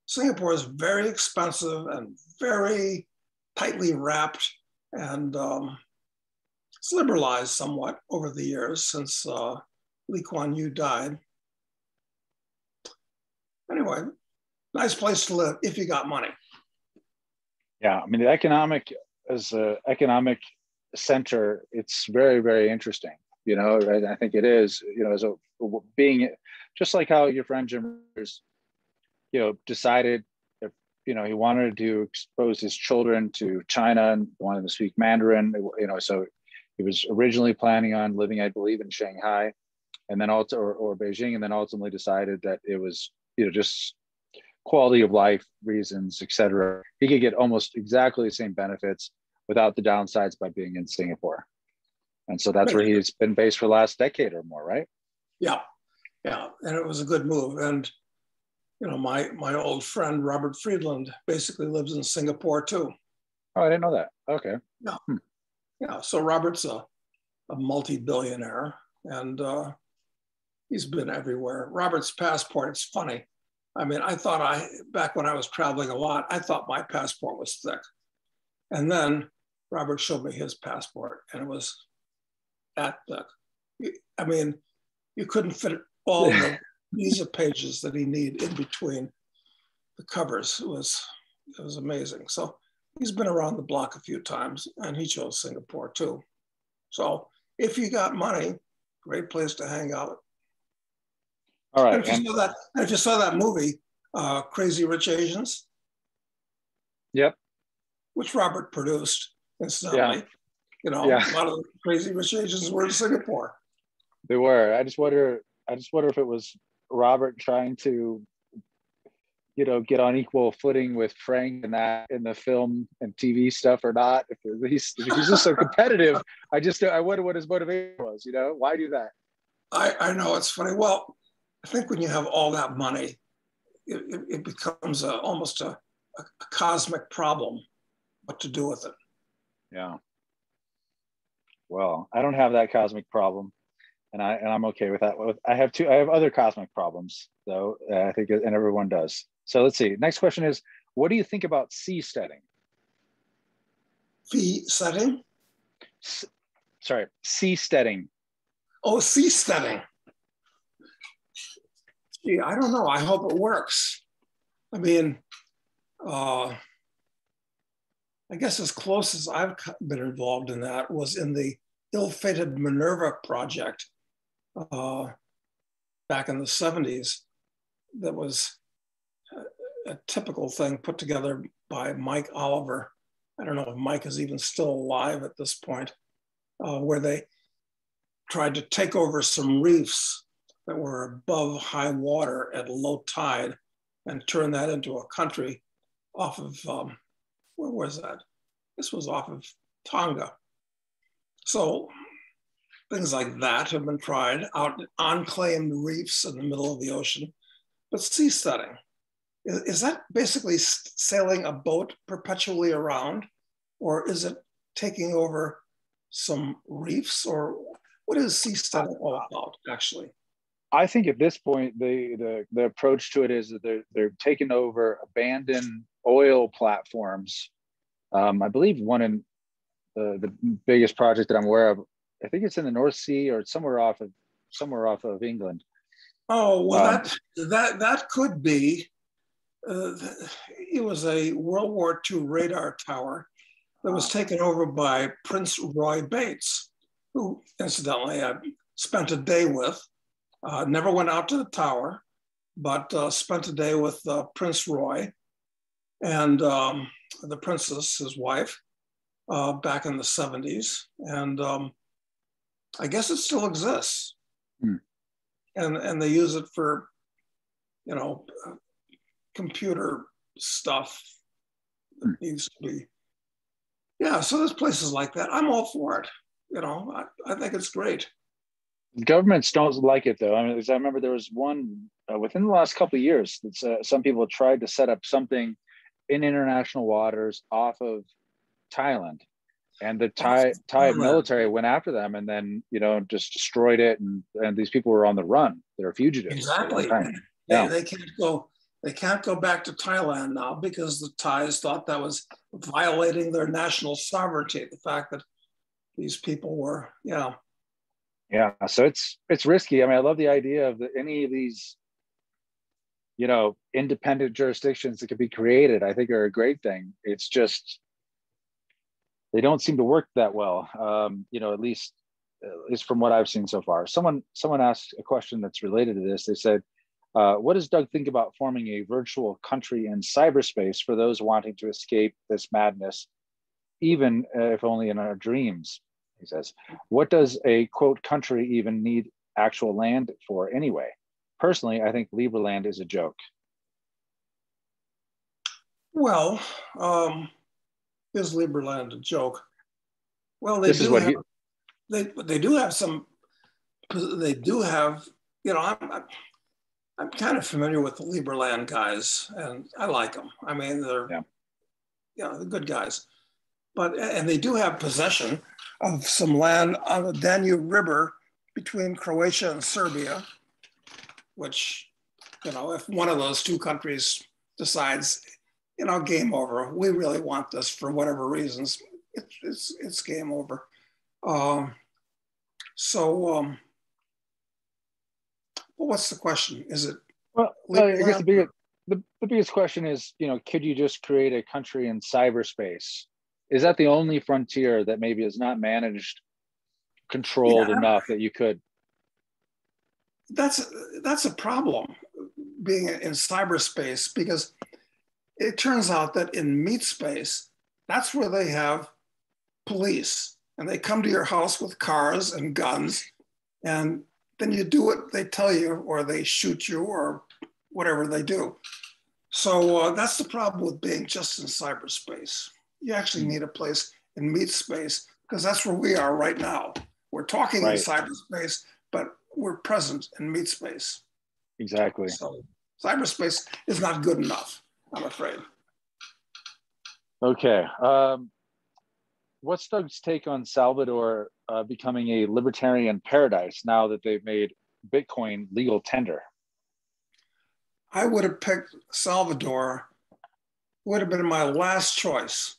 Singapore is very expensive and very tightly wrapped, and it's liberalized somewhat over the years since Lee Kuan Yew died. Anyway, nice place to live if you got money. Yeah, I mean, the economic center, it's very, very interesting. You know, I think it is. You know, as a being just like how your friend Jim, you know, decided if, you know, he wanted to expose his children to China and wanted to speak Mandarin. You know, so he was originally planning on living, I believe, in Shanghai, and then also or Beijing, and then ultimately decided that it was, you know, just quality of life reasons, etc. He could get almost exactly the same benefits without the downsides by being in Singapore. And so that's where he's been based for the last decade or more, right? Yeah, yeah, and it was a good move. And you know, my old friend Robert Friedland basically lives in Singapore too. Oh, I didn't know that. Okay. Yeah, yeah. So Robert's a multi-billionaire, and he's been everywhere. Robert's passport, it's funny. I mean, back when I was traveling a lot, I thought my passport was thick. And then Robert showed me his passport, and it was that thick. I mean, you couldn't fit all the visa pages that he needed in between the covers. It was amazing. So He's been around the block a few times, and he chose Singapore too. So if you got money, great place to hang out. All right. And if you saw that movie, Crazy Rich Asians, yep, which Robert produced, incidentally, yeah, you know, yeah, a lot of the Crazy Rich Asians were in Singapore. they were. I just wonder if it was Robert trying to, you know, get on equal footing with Frank and that in the film and TV stuff or not. If he's just so competitive, I wonder what his motivation was. You know, why do that? I know, it's funny. Well, I think when you have all that money, it becomes almost a cosmic problem what to do with it. Yeah. Well, I don't have that cosmic problem, and I'm okay with that. I have other cosmic problems though. I think, and everyone does. So let's see. Next question is, what do you think about seasteading? Fee setting? Sorry, seasteading. Oh, seasteading. Gee, I don't know. I hope it works. I mean, I guess as close as I've been involved in that was in the ill-fated Minerva project back in the 70s. That was a typical thing put together by Mike Oliver. I don't know if Mike is even still alive at this point, where they tried to take over some reefs that were above high water at low tide and turn that into a country off of, where was that? This was off of Tonga. So things like that have been tried out on unclaimed reefs in the middle of the ocean. But seasteading, is that basically sailing a boat perpetually around, or is it taking over some reefs, or what is seasteading all about, actually? I think at this point, the approach to it is that they're taking over abandoned oil platforms. I believe one in the biggest project that I'm aware of, I think it's in the North Sea or somewhere off of England. Oh, well, that could be. It was a World War II radar tower that was taken over by Prince Roy Bates, who incidentally I spent a day with. Never went out to the tower, but spent a day with Prince Roy and the princess, his wife, back in the 70s. And I guess it still exists. Hmm. And they use it for, you know, computer stuff that needs to be. Yeah, so there's places like that. I'm all for it. You know, I think it's great. Governments don't like it though. I mean, I remember there was one within the last couple of years that some people tried to set up something in international waters off of Thailand, and the Thai military went after them, and then just destroyed it, and these people were on the run. They're fugitives. Exactly. Yeah. They can't go. They can't go back to Thailand now because the Thais thought that was violating their national sovereignty. The fact that these people were, yeah. So it's risky. I mean, I love the idea of any of these, independent jurisdictions that could be created. I think are a great thing. It's just they don't seem to work that well. At least from what I've seen so far. Someone asked a question that's related to this. They said, what does Doug think about forming a virtual country in cyberspace for those wanting to escape this madness, even if only in our dreams? He says, what does a quote country even need actual land for anyway? Personally, I think Liberland is a joke. Well, is Liberland a joke? Well, they do have some. They do have. I'm kind of familiar with the Liberland guys, and I like them. I mean, they're they're good guys. And they do have possession of some land on the Danube River between Croatia and Serbia, which, if one of those two countries decides, game over, we really want this for whatever reasons, it's game over. Well, what's the question? Is it? Well, I guess the biggest question is, could you just create a country in cyberspace? Is that the only frontier that maybe is not managed, controlled Yeah, enough that you could? that's a problem being in cyberspace, because it turns out that in meat space, that's where they have police, and they come to your house with cars and guns, and then you do what they tell you, or they shoot you, or whatever they do. So that's the problem with being just in cyberspace. You actually need a place in meat space, because that's where we are right now. We're talking in cyberspace, but we're present in meat space. Exactly. So cyberspace is not good enough, I'm afraid. Okay. What's Doug's take on Salvador becoming a libertarian paradise now that they've made Bitcoin legal tender? I would have picked Salvador, would have been my last choice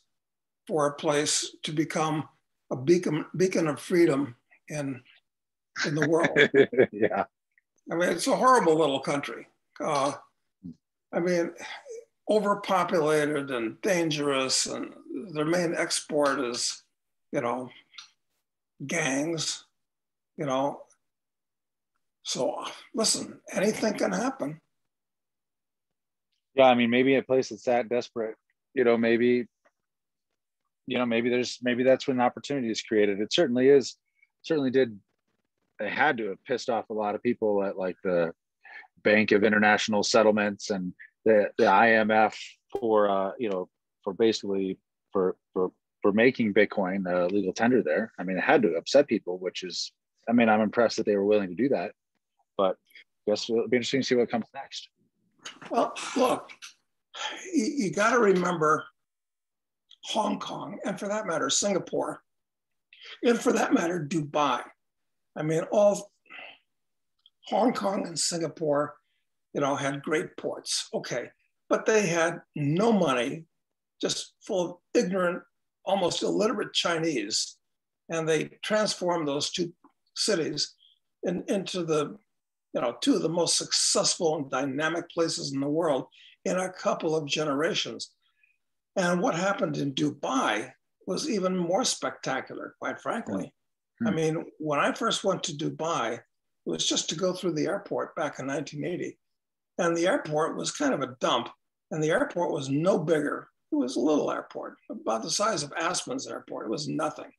for a place to become a beacon of freedom in the world. Yeah. I mean, it's a horrible little country. I mean, overpopulated and dangerous, and their main export is, gangs, So listen, anything can happen. Yeah, I mean, maybe a place that's that desperate, maybe that's when opportunity is created. It certainly is, they had to have pissed off a lot of people at like the Bank of International Settlements and the IMF for making Bitcoin legal tender there. I mean, it had to upset people, I'm impressed that they were willing to do that, but I guess it'll be interesting to see what comes next. Well, look, you got to remember Hong Kong, and for that matter, Singapore, and for that matter, Dubai. I mean, all Hong Kong and Singapore, had great ports. Okay. But they had no money, just full of ignorant, almost illiterate Chinese. And they transformed those two cities into the, two of the most successful and dynamic places in the world in a couple of generations. And what happened in Dubai was even more spectacular, quite frankly. I mean, when I first went to Dubai, it was just to go through the airport back in 1980. And the airport was kind of a dump. And the airport was no bigger. It was a little airport, about the size of Aspen's airport. It was nothing.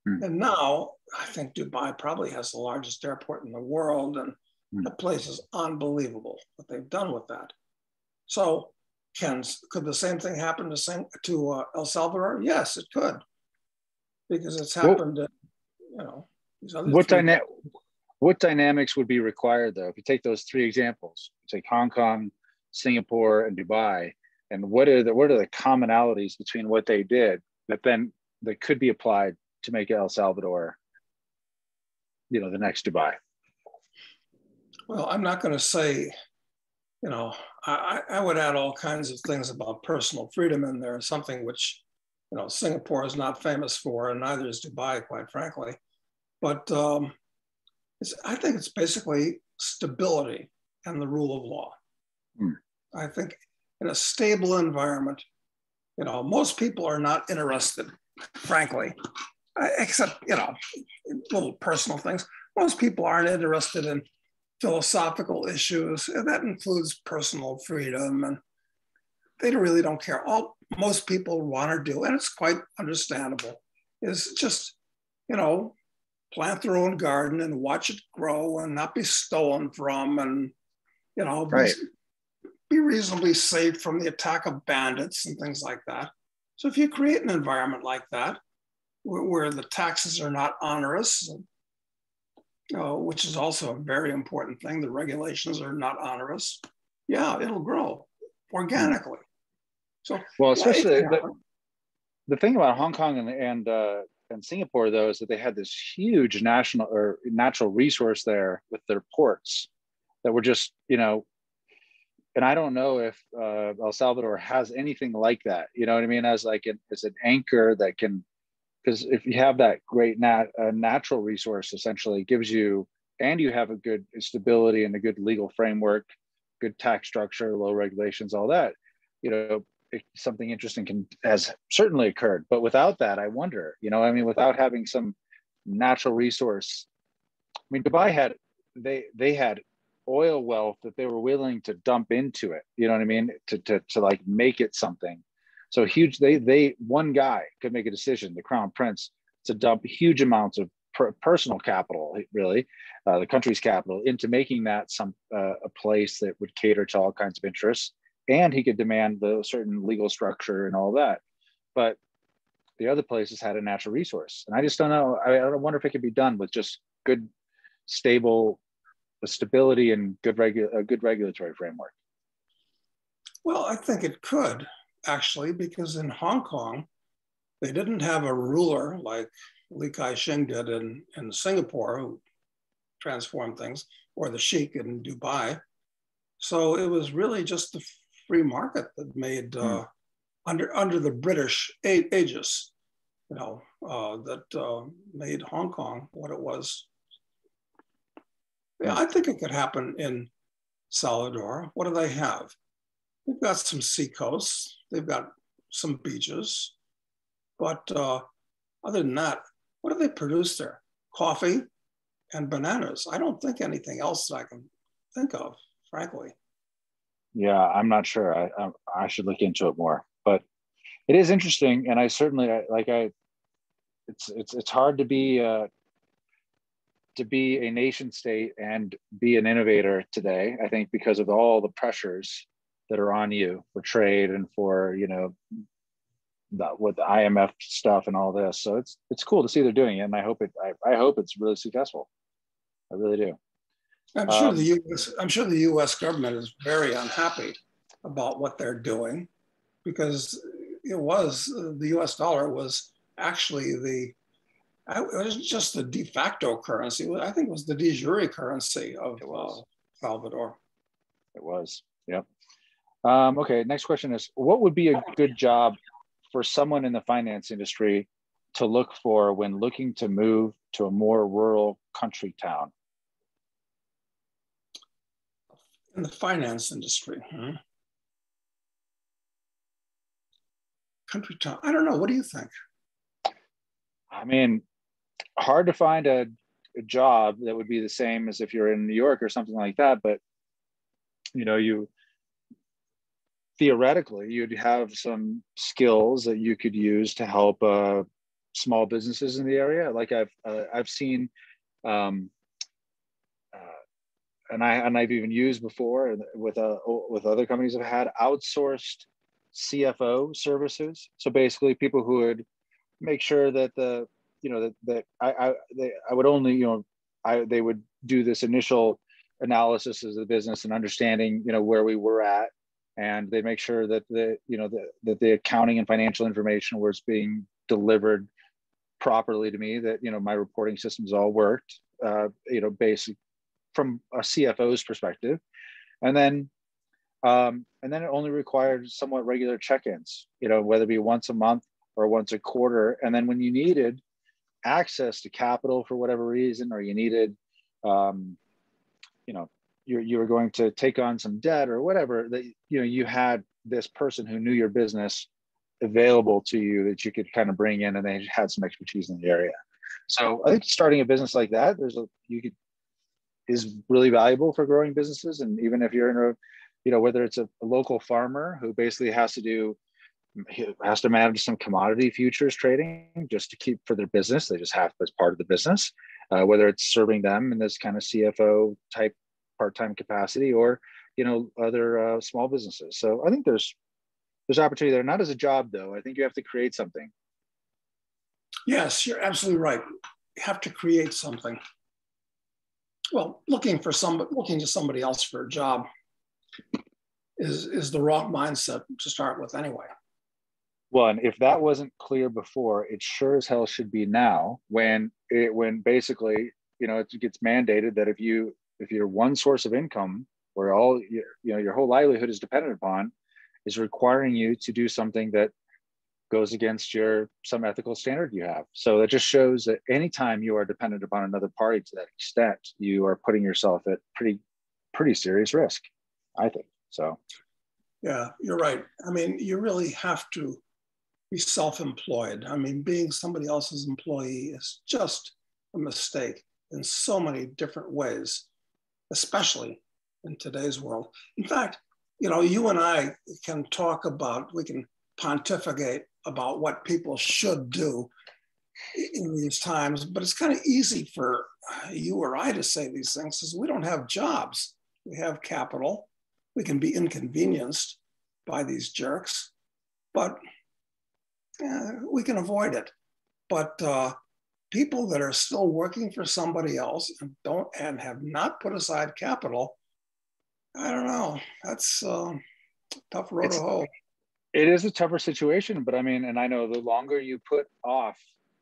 And now I think Dubai probably has the largest airport in the world. And the place is unbelievable what they've done with that. So could the same thing happen to El Salvador? Yes, it could. Because it's happened to, these other what dynamics would be required, though, if you take those three examples, take Hong Kong, Singapore, and Dubai, and what are the commonalities between what they did that could be applied to make El Salvador, the next Dubai? Well, I'm not going to say, I would add all kinds of things about personal freedom in there, something which, Singapore is not famous for, and neither is Dubai, quite frankly. But I think it's basically stability and the rule of law. I think in a stable environment, most people are not interested, frankly, except, little personal things. Most people aren't interested in philosophical issues, and that includes personal freedom, and they really don't care. All most people want to do, and it's quite understandable, is just, plant their own garden and watch it grow and not be stolen from, and, be reasonably safe from the attack of bandits and things like that. So if you create an environment like that, where the taxes are not onerous, which is also a very important thing, the regulations are not onerous, it'll grow organically. So, well, especially the thing about Hong Kong and Singapore, though, is that they had this huge national or natural resource there with their ports that were just, and I don't know if El Salvador has anything like that, you know what I mean? As an anchor that can, because if you have that great natural resource, essentially gives you, and you have a good stability and a good legal framework, good tax structure, low regulations, all that, something interesting has certainly occurred. But without that, I wonder, without having some natural resource, Dubai they had oil wealth that they were willing to dump into it, to like make it something. So huge, one guy could make a decision, the crown prince, to dump huge amounts of personal capital, really, the country's capital, into making that a place that would cater to all kinds of interests, and he could demand the certain legal structure and all that. But the other places had a natural resource, and I just don't know. I wonder if it could be done with just good, stable stability and good regulatory framework. Well, I think it could actually, because in Hong Kong, they didn't have a ruler like Li Ka-shing did in Singapore, who transformed things, or the Sheikh in Dubai. So it was really just the free market that made, under the British aegis, that made Hong Kong what it was. Yeah, I think it could happen in Salvador. What do they have? They've got some sea coasts. They've got some beaches. But other than that, what do they produce there? Coffee and bananas. I don't think anything else that I can think of, frankly. Yeah, I'm not sure. I should look into it more. But it is interesting, and I certainly it's hard to be a nation state and be an innovator today, I think, because of all the pressures that are on you for trade and for, with the IMF stuff and all this. So it's cool to see they're doing it, and I hope it's really successful. I really do. I'm sure the U.S. government is very unhappy about what they're doing, because the U.S. dollar was actually it was just the de facto currency. I think it was the de jure currency of Salvador. It was, yep. Okay, next question is, what would be a good job for someone in the finance industry to look for when looking to move to a more rural country town? In the finance industry, country town. I don't know. What do you think? Hard to find a job that would be the same as if you're in New York or something like that. But, you theoretically, you'd have some skills that you could use to help small businesses in the area. Like I've seen, and I've even used before with other companies I've had, outsourced CFO services. So basically, people who would make sure that they would do this initial analysis of the business and understanding where we were at, and they make sure that that the accounting and financial information was being delivered properly to me, that my reporting systems all worked, basic from a CFO's perspective, and then it only required somewhat regular check-ins, whether it be once a month or once a quarter. And then when you needed access to capital for whatever reason, or you needed, you were going to take on some debt or whatever, that you had this person who knew your business available to you that you could kind of bring in, and they had some expertise in the area. So I think starting a business like that, is really valuable for growing businesses. And even if you're in whether it's a local farmer who basically has to manage some commodity futures trading just to keep for their business, they just have as part of the business, whether it's serving them in this kind of CFO type part-time capacity, or other small businesses. So I think there's opportunity there, not as a job though. I think you have to create something. Yes, you're absolutely right. You have to create something. Well, looking to somebody else for a job is the wrong mindset to start with anyway. Well, and if that wasn't clear before, it sure as hell should be now, when basically, it gets mandated that if your one source of income, where all your whole livelihood is dependent upon, is requiring you to do something that goes against some ethical standard you have. So that just shows that anytime you are dependent upon another party to that extent, you are putting yourself at pretty serious risk. I think so. Yeah, you're right. I mean, you really have to be self-employed. I mean, being somebody else's employee is just a mistake in so many different ways, especially in today's world. In fact, you know, you and I can talk about, we can pontificate about what people should do in these times, but it's kind of easy for you or I to say these things because we don't have jobs. We have capital. We can be inconvenienced by these jerks, but we can avoid it. But people that are still working for somebody else and have not put aside capital, I don't know. That's a tough road to hoe. It is a tougher situation, but I mean, and I know the longer you put off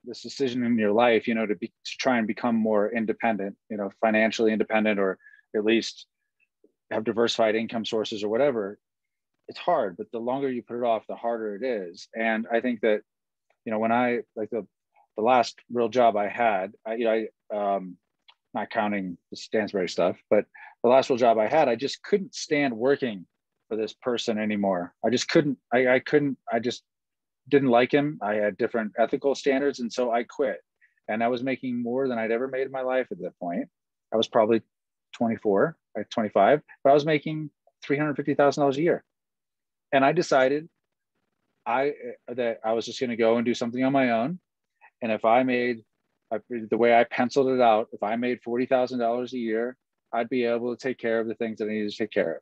this decision in your life, you know, to try and become more independent, you know, financially independent, or at least have diversified income sources or whatever, it's hard. But the longer you put it off, the harder it is. And I think that, you know, when I, like the last real job I had, not counting the Stansberry stuff, but the last real job I had, I just couldn't stand working for this person anymore. I just couldn't, I just didn't like him. I had different ethical standards. And so I quit. And I was making more than I'd ever made in my life at that point. I was probably 25, but I was making $350,000 a year. And I decided that I was just going to go and do something on my own. And if I made, the way I penciled it out, if I made $40,000 a year, I'd be able to take care of the things that I needed to take care of.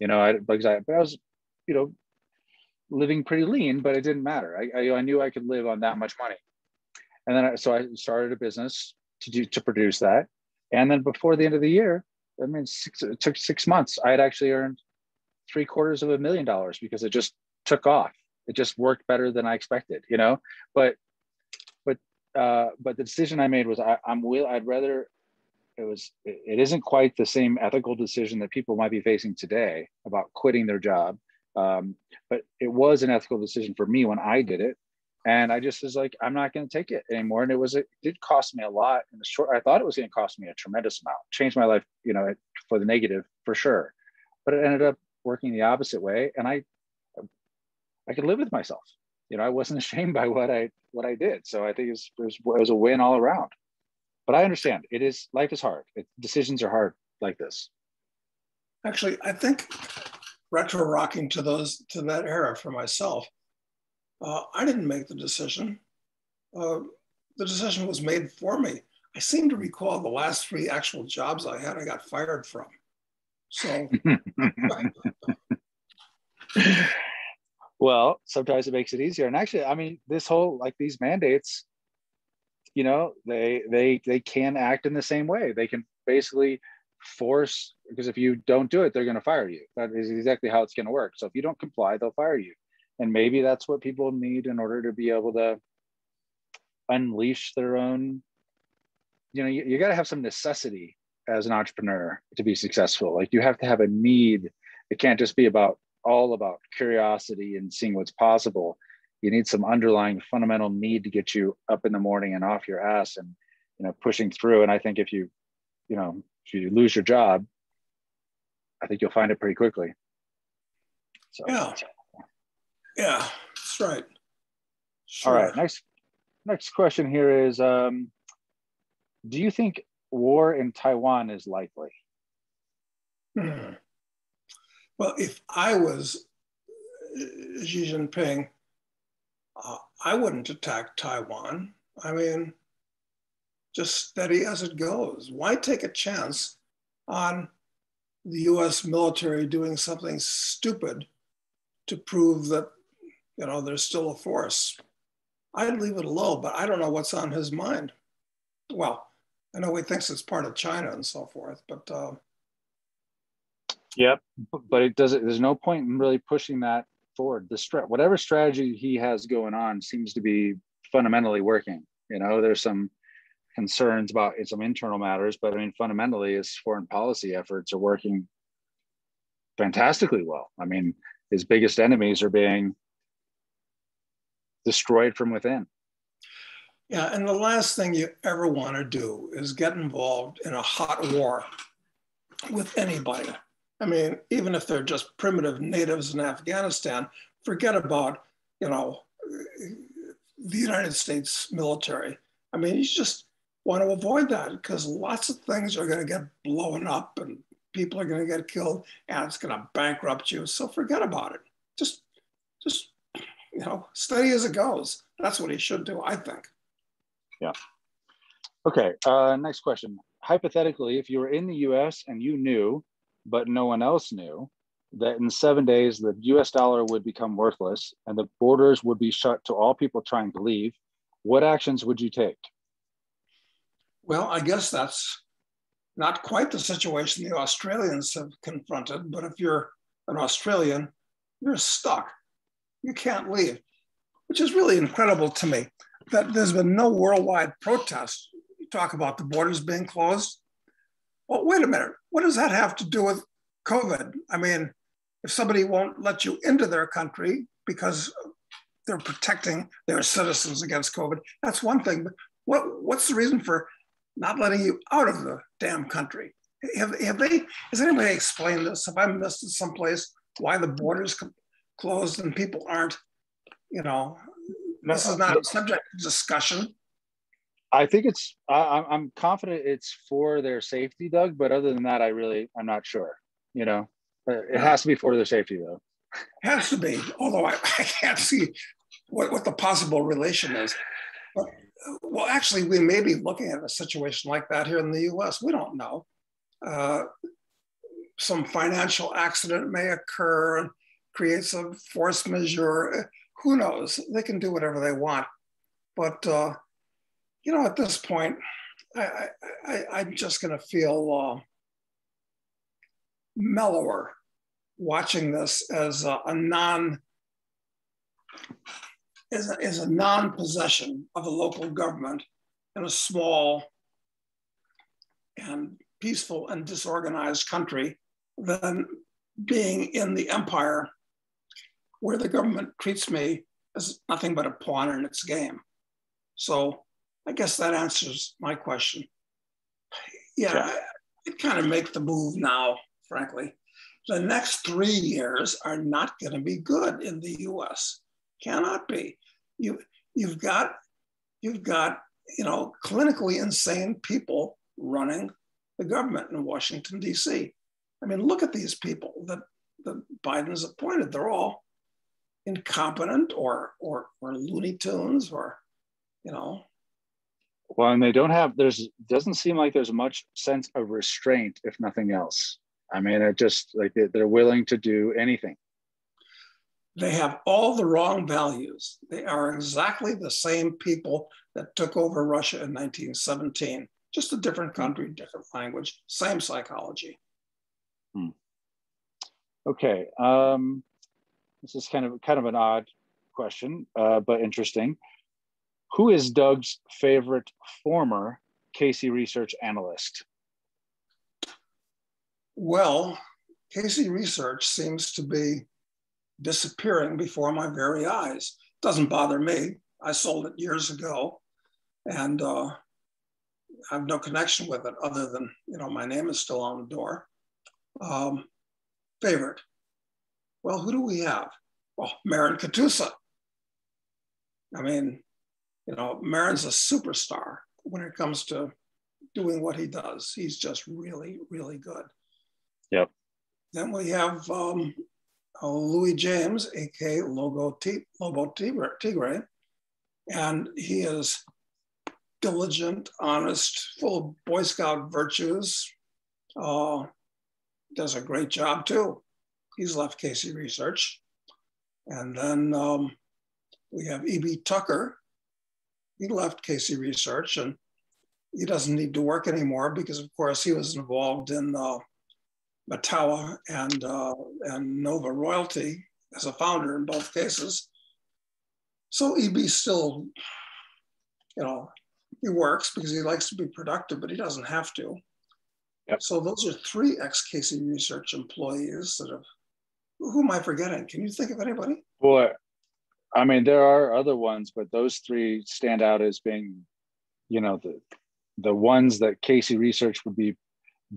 You know, but I was, you know, living pretty lean, but it didn't matter. I knew I could live on that much money. And then so I started a business to produce that. And then before the end of the year, I mean, it took 6 months. I had actually earned $750,000 because it just took off. It just worked better than I expected, you know. But the decision I made was I'd rather, it isn't quite the same ethical decision that people might be facing today about quitting their job. But it was an ethical decision for me when I did it. And I just was like, I'm not going to take it anymore. And it did cost me a lot in the short. I thought it was going to cost me a tremendous amount, changed my life, you know, for the negative for sure. But it ended up working the opposite way. And I could live with myself. You know, I wasn't ashamed by what I did. So I think it was a win all around. But I understand life is hard. Decisions are hard like this. Actually, I think retro-rocking to that era for myself, I didn't make the decision. The decision was made for me. I seem to recall the last 3 actual jobs I had, I got fired from. So. Well, sometimes it makes it easier. And actually, I mean, this whole, like these mandates, you know, they can act in the same way. They can basically force, because if you don't do it, they're going to fire you. That is exactly how it's going to work. So if you don't comply, they'll fire you. And maybe that's what people need in order to be able to unleash their own, you know, you got to have some necessity as an entrepreneur to be successful. Like you have to have a need. It can't just be all about curiosity and seeing what's possible. You need some underlying fundamental need to get you up in the morning and off your ass and, you know, pushing through. And I think if you lose your job, I think you'll find it pretty quickly. So. Yeah, that's right. Sure. All right, next question here is, do you think war in Taiwan is likely? Well, if I was Xi Jinping, I wouldn't attack Taiwan. I mean, just steady as it goes. Why take a chance on the US military doing something stupid to prove that, you know, there's still a force? I'd leave it alone, but I don't know what's on his mind. Well, I know he thinks it's part of China and so forth, but. Yep, but there's no point in really pushing that forward. Whatever strategy he has going on seems to be fundamentally working. You know, there's some concerns about some internal matters, but I mean, fundamentally his foreign policy efforts are working fantastically well. I mean, his biggest enemies are being destroyed from within. Yeah, and the last thing you ever want to do is get involved in a hot war with anybody. I mean, even if they're just primitive natives in Afghanistan, forget about, you know, the United States military. I mean, you just want to avoid that because lots of things are going to get blown up and people are going to get killed and it's going to bankrupt you. So forget about it. Just, you know, steady as it goes. That's what he should do, I think. Yeah. Okay. Next question. Hypothetically, if you were in the US and you knew, but no one else knew, that in 7 days the US dollar would become worthless and the borders would be shut to all people trying to leave, what actions would you take? Well, I guess that's not quite the situation the Australians have confronted, but if you're an Australian, you're stuck. You can't leave, which is really incredible to me that there's been no worldwide protest. You talk about the borders being closed. Well, wait a minute. What does that have to do with COVID? I mean, if somebody won't let you into their country because they're protecting their citizens against COVID, that's one thing. But what's the reason for not letting you out of the damn country? Has anybody explained this? Have I missed it someplace why the borders closed and people aren't, you know, this is not a subject of discussion. I think I'm confident it's for their safety, Doug, but other than that, I'm not sure, you know, it has to be for their safety though. It has to be, although I can't see what the possible relation is. But, well, actually, we may be looking at a situation like that here in the US. We don't know. Some financial accident may occur and creates a force majeure. Who knows? They can do whatever they want. But, you know, at this point, I'm just going to feel mellower watching this as a non-possession of a local government in a small and peaceful and disorganized country than being in the empire where the government treats me as nothing but a pawn in its game. So I guess that answers my question. Yeah, I'd kind of make the move now, frankly. The next 3 years are not going to be good in the US. Cannot be. You've got, you know, clinically insane people running the government in Washington, D.C. I mean, look at these people that Biden's appointed. They're all incompetent or Looney Tunes or, you know. Well, and they doesn't seem like there's much sense of restraint, if nothing else. I mean, it just like they're willing to do anything. They have all the wrong values. They are exactly the same people that took over Russia in 1917. Just a different country, different language, same psychology. Okay, this is kind of an odd question, but interesting. Who is Doug's favorite former Casey Research analyst? Well, Casey Research seems to be disappearing before my very eyes. Doesn't bother me. I sold it years ago, and I have no connection with it other than, you know, my name is still on the door. Favorite. Well, who do we have? Well, Marin Katusa. I mean, you know, Marin's a superstar when it comes to doing what he does. He's just really, really good. Yep. Then we have Louis James, aka Lobo Tigre, and he is diligent, honest, full of Boy Scout virtues. Does a great job too. He's left Casey Research. And then we have E.B. Tucker. He left Casey Research and he doesn't need to work anymore because, of course, he was involved in Matawa and Nova Royalty as a founder in both cases. So EB still, you know, he works because he likes to be productive, but he doesn't have to. Yep. So those are 3 ex-Casey Research employees that have, who am I forgetting? Can you think of anybody? Boy, I mean, there are other ones, but those 3 stand out as being, you know, the ones that Casey Research would be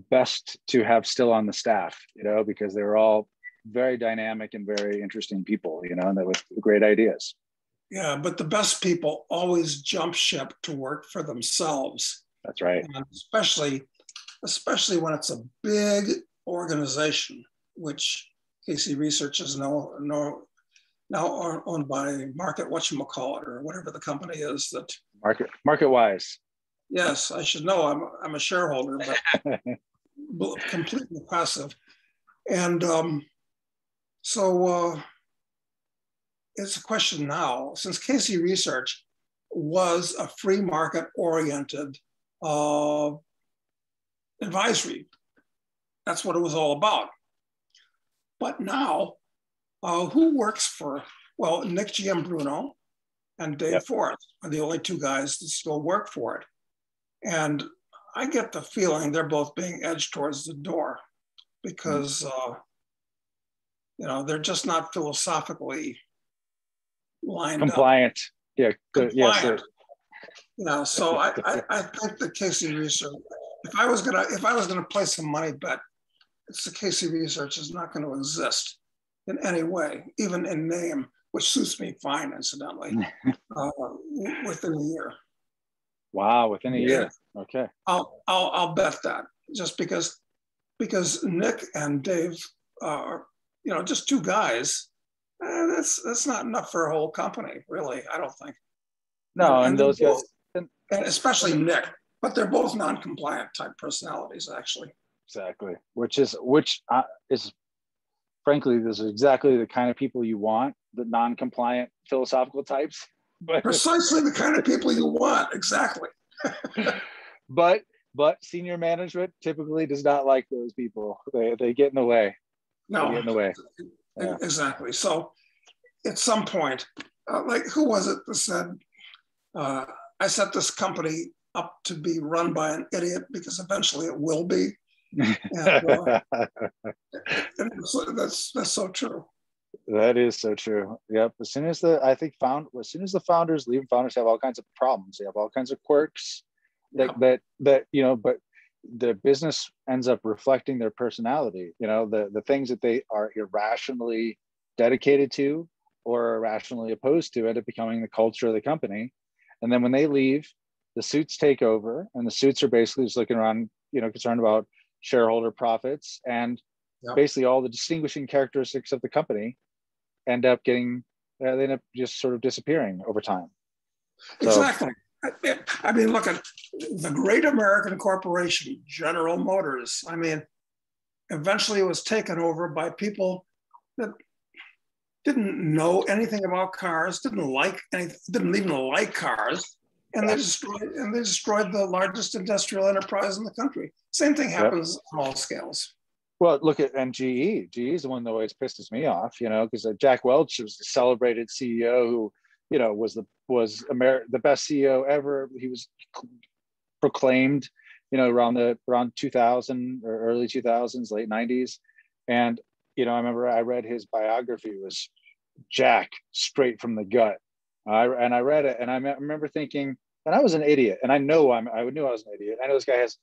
best to have still on the staff, because they were all very dynamic and very interesting people, and with great ideas. Yeah, but the best people always jump ship to work for themselves. That's right. And especially when it's a big organization, which Casey Research is now owned by Market whatchamacallit, or whatever the company is that MarketWise. Yes, I should know. I'm a shareholder, but completely passive. And so it's a question now, since Casey Research was a free market oriented advisory. That's what it was all about. But now, who works for, well, Nick Giambruno and Dave Forrest are the only two guys that still work for it. And I get the feeling they're both being edged towards the door because, they're just not philosophically lined compliant. up. Yeah. Compliant. So I think the Casey Research, if I was gonna place a money bet, it's the Casey Research is not going to exist in any way, even in name, which suits me fine, incidentally, within a year. Wow, within a year. Okay. I'll bet that, just because Nick and Dave are, just two guys. That's not enough for a whole company, really. I don't think. No, and those guys, and especially Nick, but they're both non-compliant type personalities, actually. Exactly, which is frankly, this is exactly the kind of people you want, the non-compliant philosophical types. But precisely the kind of people you want, exactly. but senior management typically does not like those people. They get in the way. No, they get in the way. Yeah. Exactly. So at some point, like, who was it that said, I set this company up to be run by an idiot because eventually it will be. And, that's so true. That is so true. Yep. As soon as the founders leave, founders have all kinds of problems. They have all kinds of quirks that but the business ends up reflecting their personality. The things that they are irrationally dedicated to or irrationally opposed to end up becoming the culture of the company. And then when they leave, the suits take over, and the suits are basically just looking around, concerned about shareholder profits, and basically all the distinguishing characteristics of the company end up just sort of disappearing over time. Exactly. I mean, look at the great American corporation, General Motors. I mean, eventually it was taken over by people that didn't know anything about cars, didn't even like cars, and they destroyed the largest industrial enterprise in the country. Same thing happens on all scales. Well, look at GE. GE is the one that always pisses me off, because Jack Welch was the celebrated CEO who, was the best CEO ever. He was proclaimed, around 2000 or early 2000s, late 90s, and I remember I read his biography. It was Jack, straight from the gut. I read it, and I remember thinking, and I was an idiot, and I knew I was an idiot. I know this guy has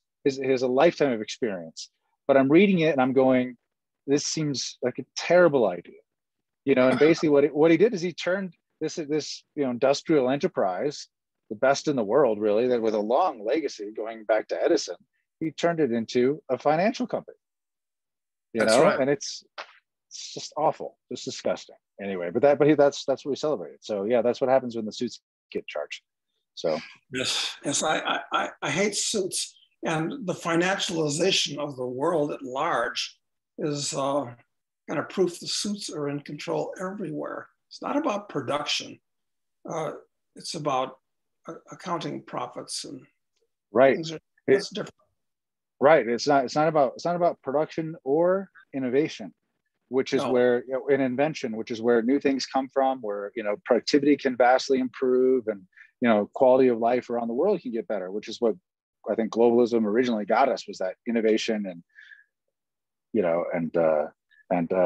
a lifetime of experience, but I'm reading it and I'm going, this seems like a terrible idea, And basically, what he did is he turned this industrial enterprise, the best in the world, really, that with a long legacy going back to Edison, he turned it into a financial company. That's right. And it's just awful, just disgusting. Anyway, but that's what we celebrated. So yeah, that's what happens when the suits get charged. So yes, I hate suits, and the financialization of the world at large is kind of proof the suits are in control everywhere. It's not about production; it's about accounting profits and right. It's different. Right. It's not about production or innovation, which is where in invention, which is where new things come from, where productivity can vastly improve, and quality of life around the world can get better, which is what I think globalism originally got us, was that innovation and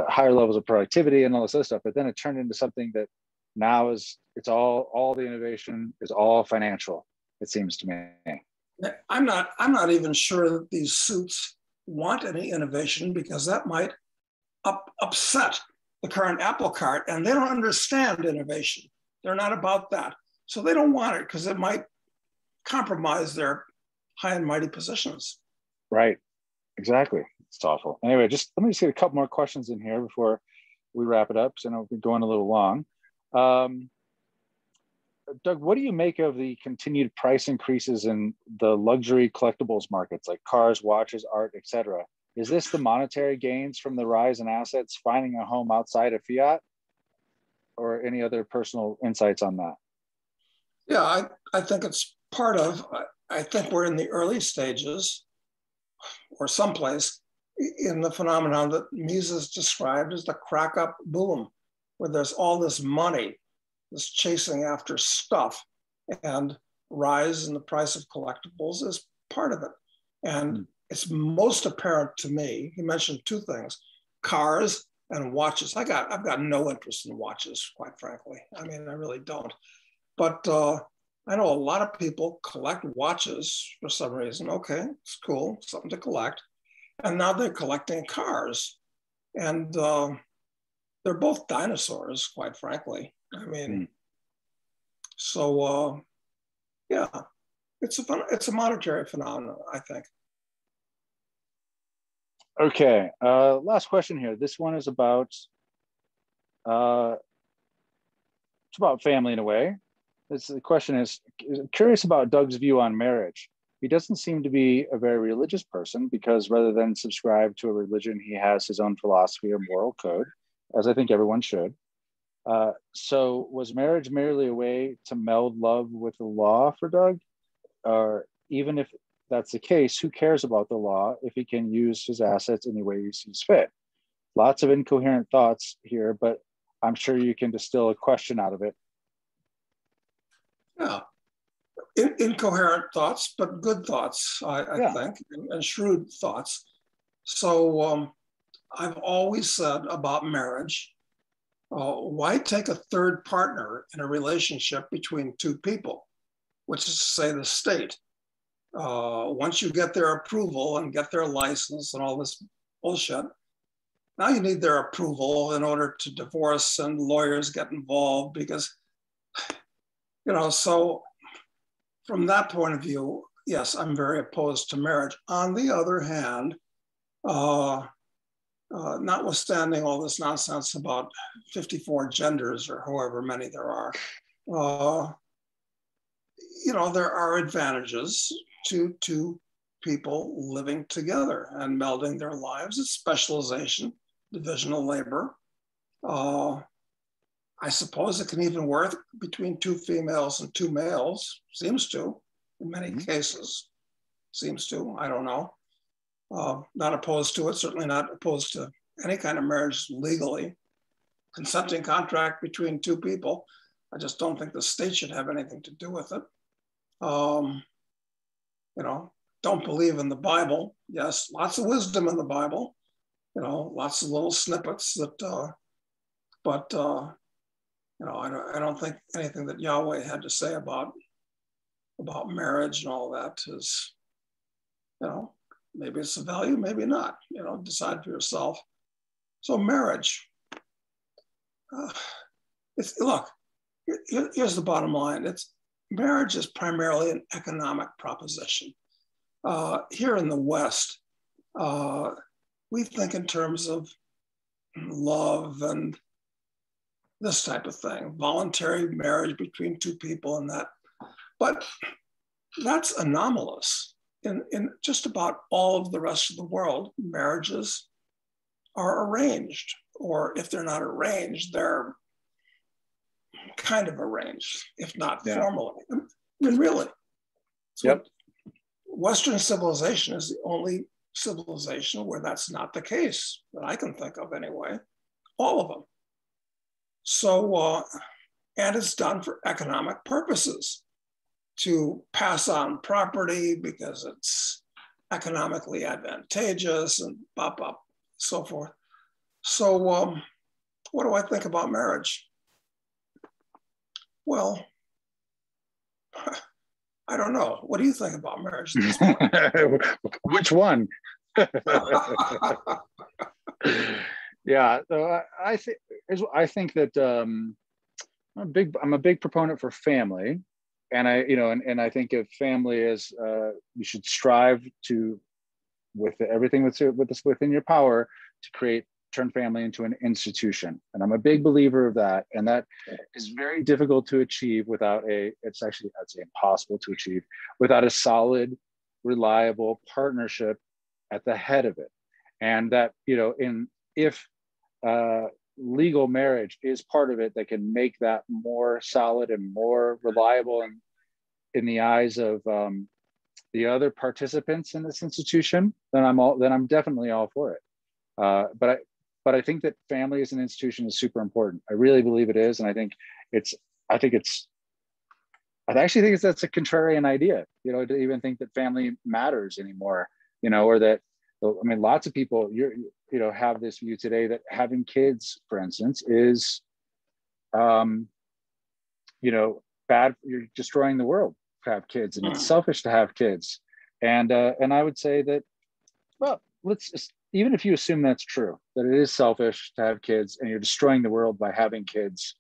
higher levels of productivity and all this other stuff. But then it turned into something that now it's all the innovation is all financial, it seems to me. I'm not even sure that these suits want any innovation because that might upset the current apple cart, and they don't understand innovation. They're not about that. So they don't want it because it might compromise their high and mighty positions. Right. Exactly. It's awful. Anyway, let me just get a couple more questions in here before we wrap it up, because I know we're going a little long. Doug, what do you make of the continued price increases in the luxury collectibles markets like cars, watches, art, etc.? Is this the monetary gains from the rise in assets finding a home outside of fiat, or any other personal insights on that? Yeah, I think it's part of, I think we're in the early stages or someplace in the phenomenon that Mises described as the crack up boom, where there's all this money, this chasing after stuff, and rise in the price of collectibles is part of it. And it's most apparent to me, he mentioned two things, cars and watches. I've got no interest in watches, quite frankly. I mean, I really don't. But I know a lot of people collect watches for some reason. Okay, it's cool, something to collect. And now they're collecting cars. And they're both dinosaurs, quite frankly. I mean, so yeah, it's a monetary phenomenon, I think. Okay, last question here. This one is about, it's about family in a way. The question is, curious about Doug's view on marriage. He doesn't seem to be a very religious person, because rather than subscribe to a religion, he has his own philosophy or moral code, as I think everyone should. So was marriage merely a way to meld love with the law for Doug? Or even if that's the case, who cares about the law if he can use his assets any way he sees fit? Lots of incoherent thoughts here, but I'm sure you can distill a question out of it. Yeah, incoherent thoughts, but good thoughts, I think, and shrewd thoughts. So I've always said about marriage, why take a third partner in a relationship between two people, which is to say the state? Once you get their approval and get their license and all this bullshit, now you need their approval in order to divorce, and lawyers get involved because, so from that point of view, yes, I'm very opposed to marriage. On the other hand, notwithstanding all this nonsense about 54 genders or however many there are, there are advantages to two people living together and melding their lives. It's specialization, division of labor. I suppose it can even work between two females and two males. Seems to, in many cases. Seems to, I don't know. Not opposed to it, certainly not opposed to any kind of marriage legally. Consenting contract between two people. I just don't think the state should have anything to do with it. Don't believe in the Bible. Yes, lots of wisdom in the Bible. Lots of little snippets that, but I don't think anything that Yahweh had to say about marriage and all that is, maybe it's a value, maybe not. Decide for yourself. So marriage. Here's the bottom line. Marriage is primarily an economic proposition. Here in the West, we think in terms of love and this type of thing, voluntary marriage between two people and that. But that's anomalous. In just about all of the rest of the world, marriages are arranged, or if they're not arranged, they're kind of arranged, if not formally. I mean, really. Western civilization is the only civilization where that's not the case, that I can think of anyway. All of them. So, and it's done for economic purposes, to pass on property because it's economically advantageous and so forth. So what do I think about marriage? Well, I don't know. What do you think about marriage at this point? Which one? Yeah, so I think that I'm a big proponent for family, and and I think of family as you should strive to, with everything within your power, to turn family into an institution. And I'm a big believer of that. And that is very difficult to achieve it's actually, I'd say, impossible to achieve without a solid, reliable partnership at the head of it. And that, if legal marriage is part of it, that can make that more solid and more reliable in the eyes of the other participants in this institution, then I'm definitely all for it. But I think that family as an institution is super important. I really believe it is, and I actually think that's a contrarian idea, to even think that family matters anymore, or that, lots of people have this view today that having kids, for instance, is, bad. You're destroying the world to have kids, and it's selfish to have kids. And I would say that, well, even if you assume that's true, that it is selfish to have kids and you're destroying the world by having kids,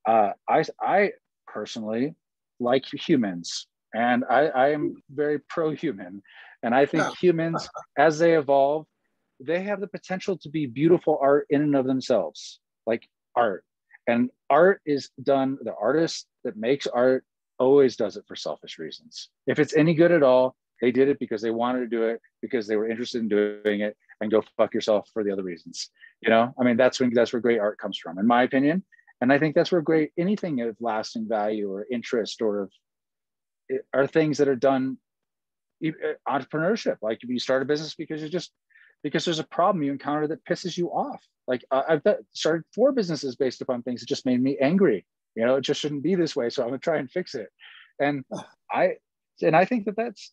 I personally like humans, and I am very pro-human. And I think humans, as they evolve, they have the potential to be beautiful art in and of themselves, like art. And art is done, the artist that makes art always does it for selfish reasons. If it's any good at all, they did it because they wanted to do it, because they were interested in doing it, and go fuck yourself for the other reasons. That's where great art comes from, in my opinion. And I think that's where anything of lasting value or interest are things that are done. Entrepreneurship, like if you start a business because there's a problem you encounter that pisses you off. Like I've started 4 businesses based upon things that just made me angry. It just shouldn't be this way, so I'm gonna try and fix it. And I think that's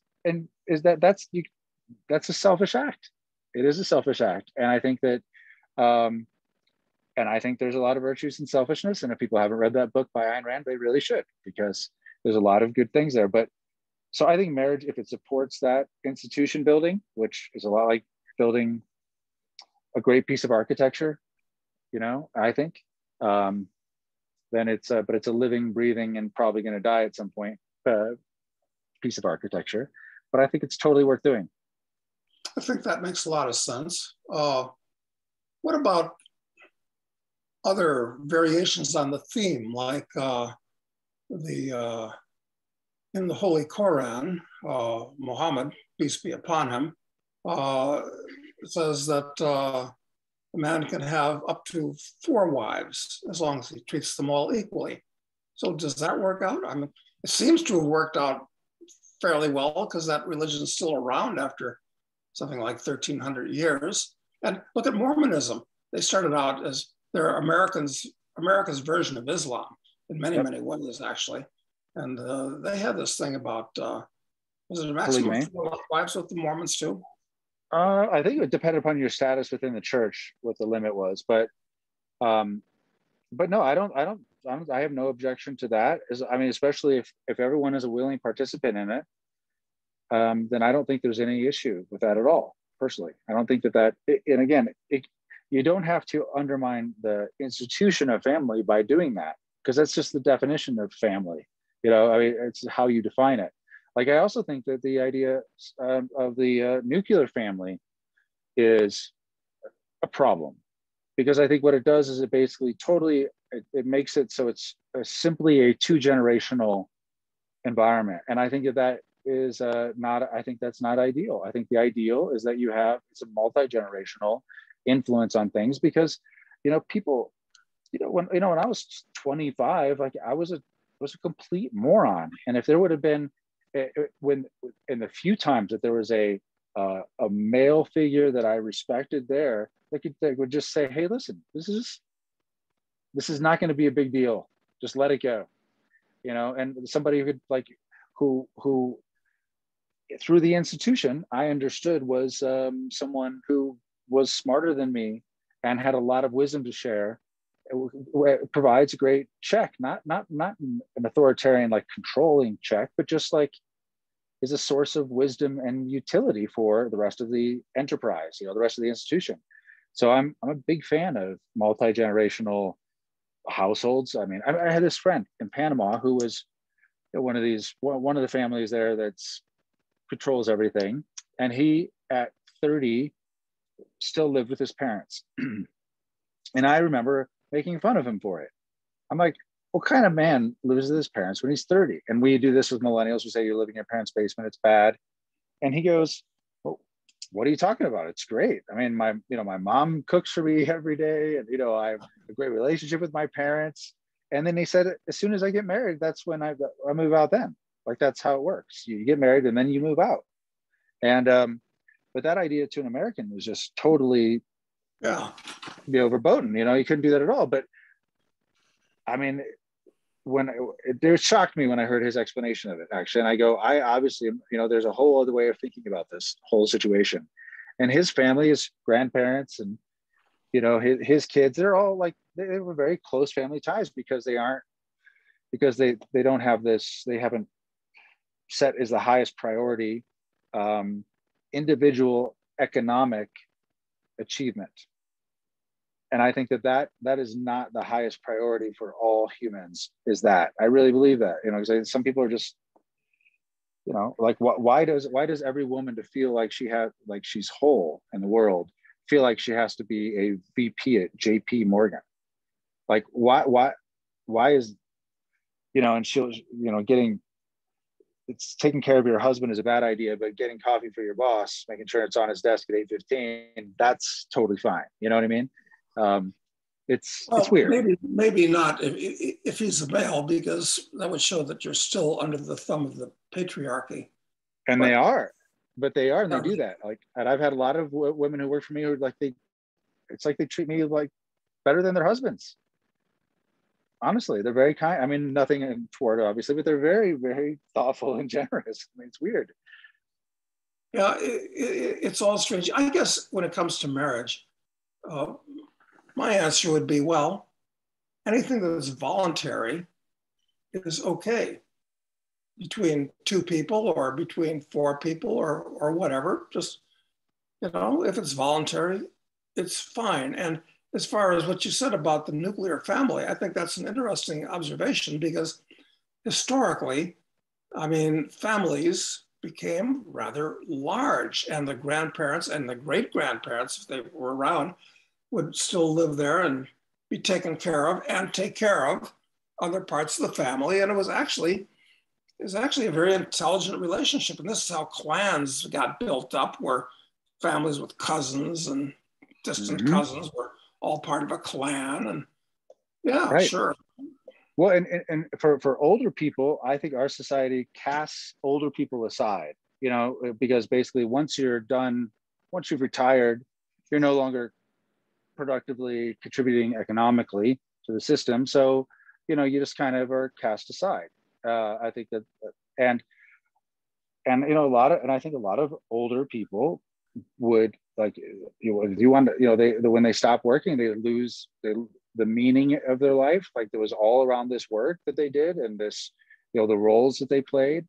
a selfish act. It is a selfish act. And I think that there's a lot of virtues in selfishness. And if people haven't read that book by Ayn Rand, they really should, because there's a lot of good things there. But so I think marriage, if it supports that institution building, which is a lot like building a great piece of architecture, I think, then but it's a living, breathing, and probably going to die at some point piece of architecture. But I think it's totally worth doing. I think that makes a lot of sense. What about other variations on the theme, like in the Holy Koran, Muhammad, peace be upon him, says that a man can have up to 4 wives as long as he treats them all equally. So does that work out? It seems to have worked out fairly well, because that religion is still around after something like 1,300 years. And look at Mormonism. They started out as they're America's version of Islam in many, many ways, actually. And they had this thing about, was it a maximum of 4 wives with the Mormons too? I think it would depend upon your status within the church, what the limit was. But no, I have no objection to that. Especially if everyone is a willing participant in it, then I don't think there's any issue with that at all. Personally, I don't think and again, you don't have to undermine the institution of family by doing that, because that's just the definition of family. It's how you define it. Like, I also think that the idea of the nuclear family is a problem, because I think what it does is it basically it makes it so it's simply a 2-generational environment. And I think that is I think that's not ideal. I think the ideal is that it's a multi-generational influence on things, because, people, when I was 25, like I was a complete moron. And if there would have been, when in the few times that there was a male figure that I respected there, they would just say, hey, listen, this is not going to be a big deal. Just let it go. And somebody who through the institution, I understood was someone who was smarter than me and had a lot of wisdom to share. It provides a great check, not an authoritarian, like controlling check, but just like, is a source of wisdom and utility for the rest of the enterprise, the rest of the institution. So I'm a big fan of multi-generational households. I mean, I had this friend in Panama who was one of the families there that's controls everything. And he, at 30, still lived with his parents. And I remember making fun of him for it. I'm like, what kind of man lives with his parents when he's 30? And we do this with millennials. We say, you're living in your parents' basement, it's bad. And he goes, well, what are you talking about? It's great. I mean, my mom cooks for me every day. And, I have a great relationship with my parents. And then he said, as soon as I get married, that's when I move out then. Like, that's how it works. You get married and then you move out. And, but that idea to an American was just totally verboten. You couldn't do that at all. But I mean, it shocked me when I heard his explanation of it, actually. And I go, I obviously, there's a whole other way of thinking about this whole situation. And his family, his grandparents and, his kids, they're all like, they were very close family ties because they don't have this, they haven't set as the highest priority individual economic achievement. And I think that is not the highest priority for all humans, is that. I really believe that, because some people are just, like, why does every woman to feel like she's whole in the world feel like she has to be a VP at JP Morgan? Like, why is, and she'll, it's taking care of your husband is a bad idea, but getting coffee for your boss, making sure it's on his desk at 8:15, that's totally fine. You know what I mean? It's weird. Maybe not if he's a male, because that would show that you're still under the thumb of the patriarchy. And they are, and they do that. Like, and I've had a lot of women who work for me who it's like they treat me like better than their husbands. Honestly, they're very kind. I mean, nothing toward, obviously, but they're very, very thoughtful and generous. I mean, it's weird. Yeah, it's all strange. I guess when it comes to marriage, my answer would be, well, anything that is voluntary is okay between two people or between four people or whatever. Just, if it's voluntary, it's fine. And as far as what you said about the nuclear family, I think that's an interesting observation, because historically, I mean, families became rather large, and the grandparents and the great-grandparents, if they were around, would still live there and be taken care of and take care of other parts of the family. And it was actually a very intelligent relationship. And this is how clans got built up, where families with cousins and distant cousins were all part of a clan. And right. Sure. Well, and for older people, I think our society casts older people aside, because basically once you've retired, you're no longer productively contributing economically to the system. So, you just kind of are cast aside. I think that, and I think a lot of older people would, like, when they stop working, they lose the meaning of their life. Like, there was all around this work that they did and this, the roles that they played.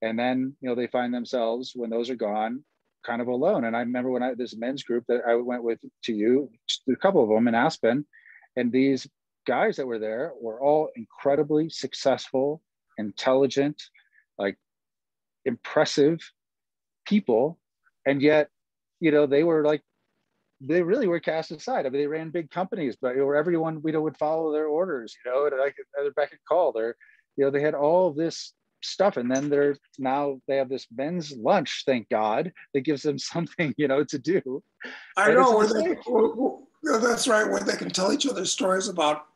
And then, they find themselves, when those are gone, kind of alone. And I remember this men's group that I went with to you, a couple of them in Aspen, and these guys that were there were all incredibly successful, intelligent, like, impressive people. And yet, they were like, they really were cast aside. I mean, they ran big companies, but everyone would follow their orders, and like their beck and call. They had all this stuff, and then they have this men's lunch, thank God, that gives them something, to do. I know that's right, where they can tell each other stories about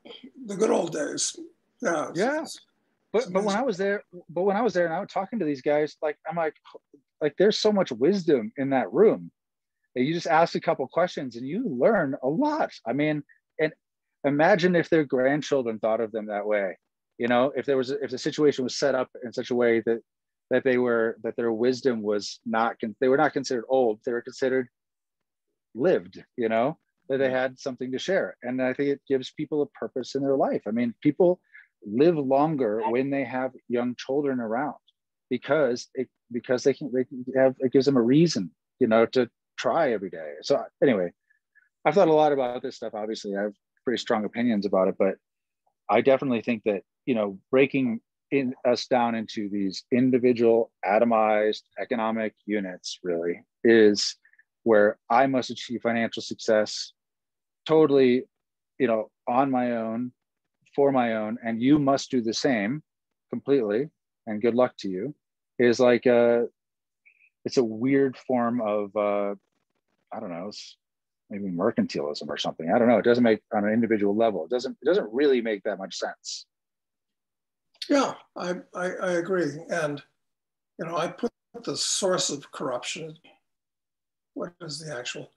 the good old days. Yeah. But when I was there, and I was talking to these guys, like, I'm like there's so much wisdom in that room. You just ask a couple questions and you learn a lot. I mean, and imagine if their grandchildren thought of them that way. If the situation was set up in such a way that their wisdom was they were not considered old, they were considered lived, that they had something to share. And I think it gives people a purpose in their life. I mean, people live longer when they have young children around, because they can have, it gives them a reason, to try every day. So anyway, I've thought a lot about this stuff. Obviously, I have pretty strong opinions about it, but I definitely think that, breaking us down into these individual atomized economic units really is where I must achieve financial success totally, on my own, for my own, and you must do the same completely, and good luck to you, is like it's a weird form of I don't know, maybe mercantilism or something. I don't know. It doesn't make, on an individual level, it doesn't really make that much sense. Yeah, I agree. And, I put the source of corruption. What is the actual?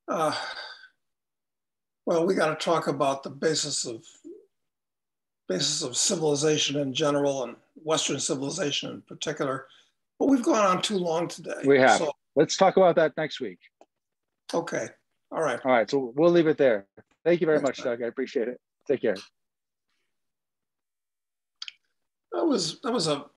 Well, we got to talk about the basis of civilization in general and Western civilization in particular. But we've gone on too long today. We have. So, let's talk about that next week. Okay. All right. All right. So we'll leave it there. Thank you very much, Doug. I appreciate it. Take care. That was a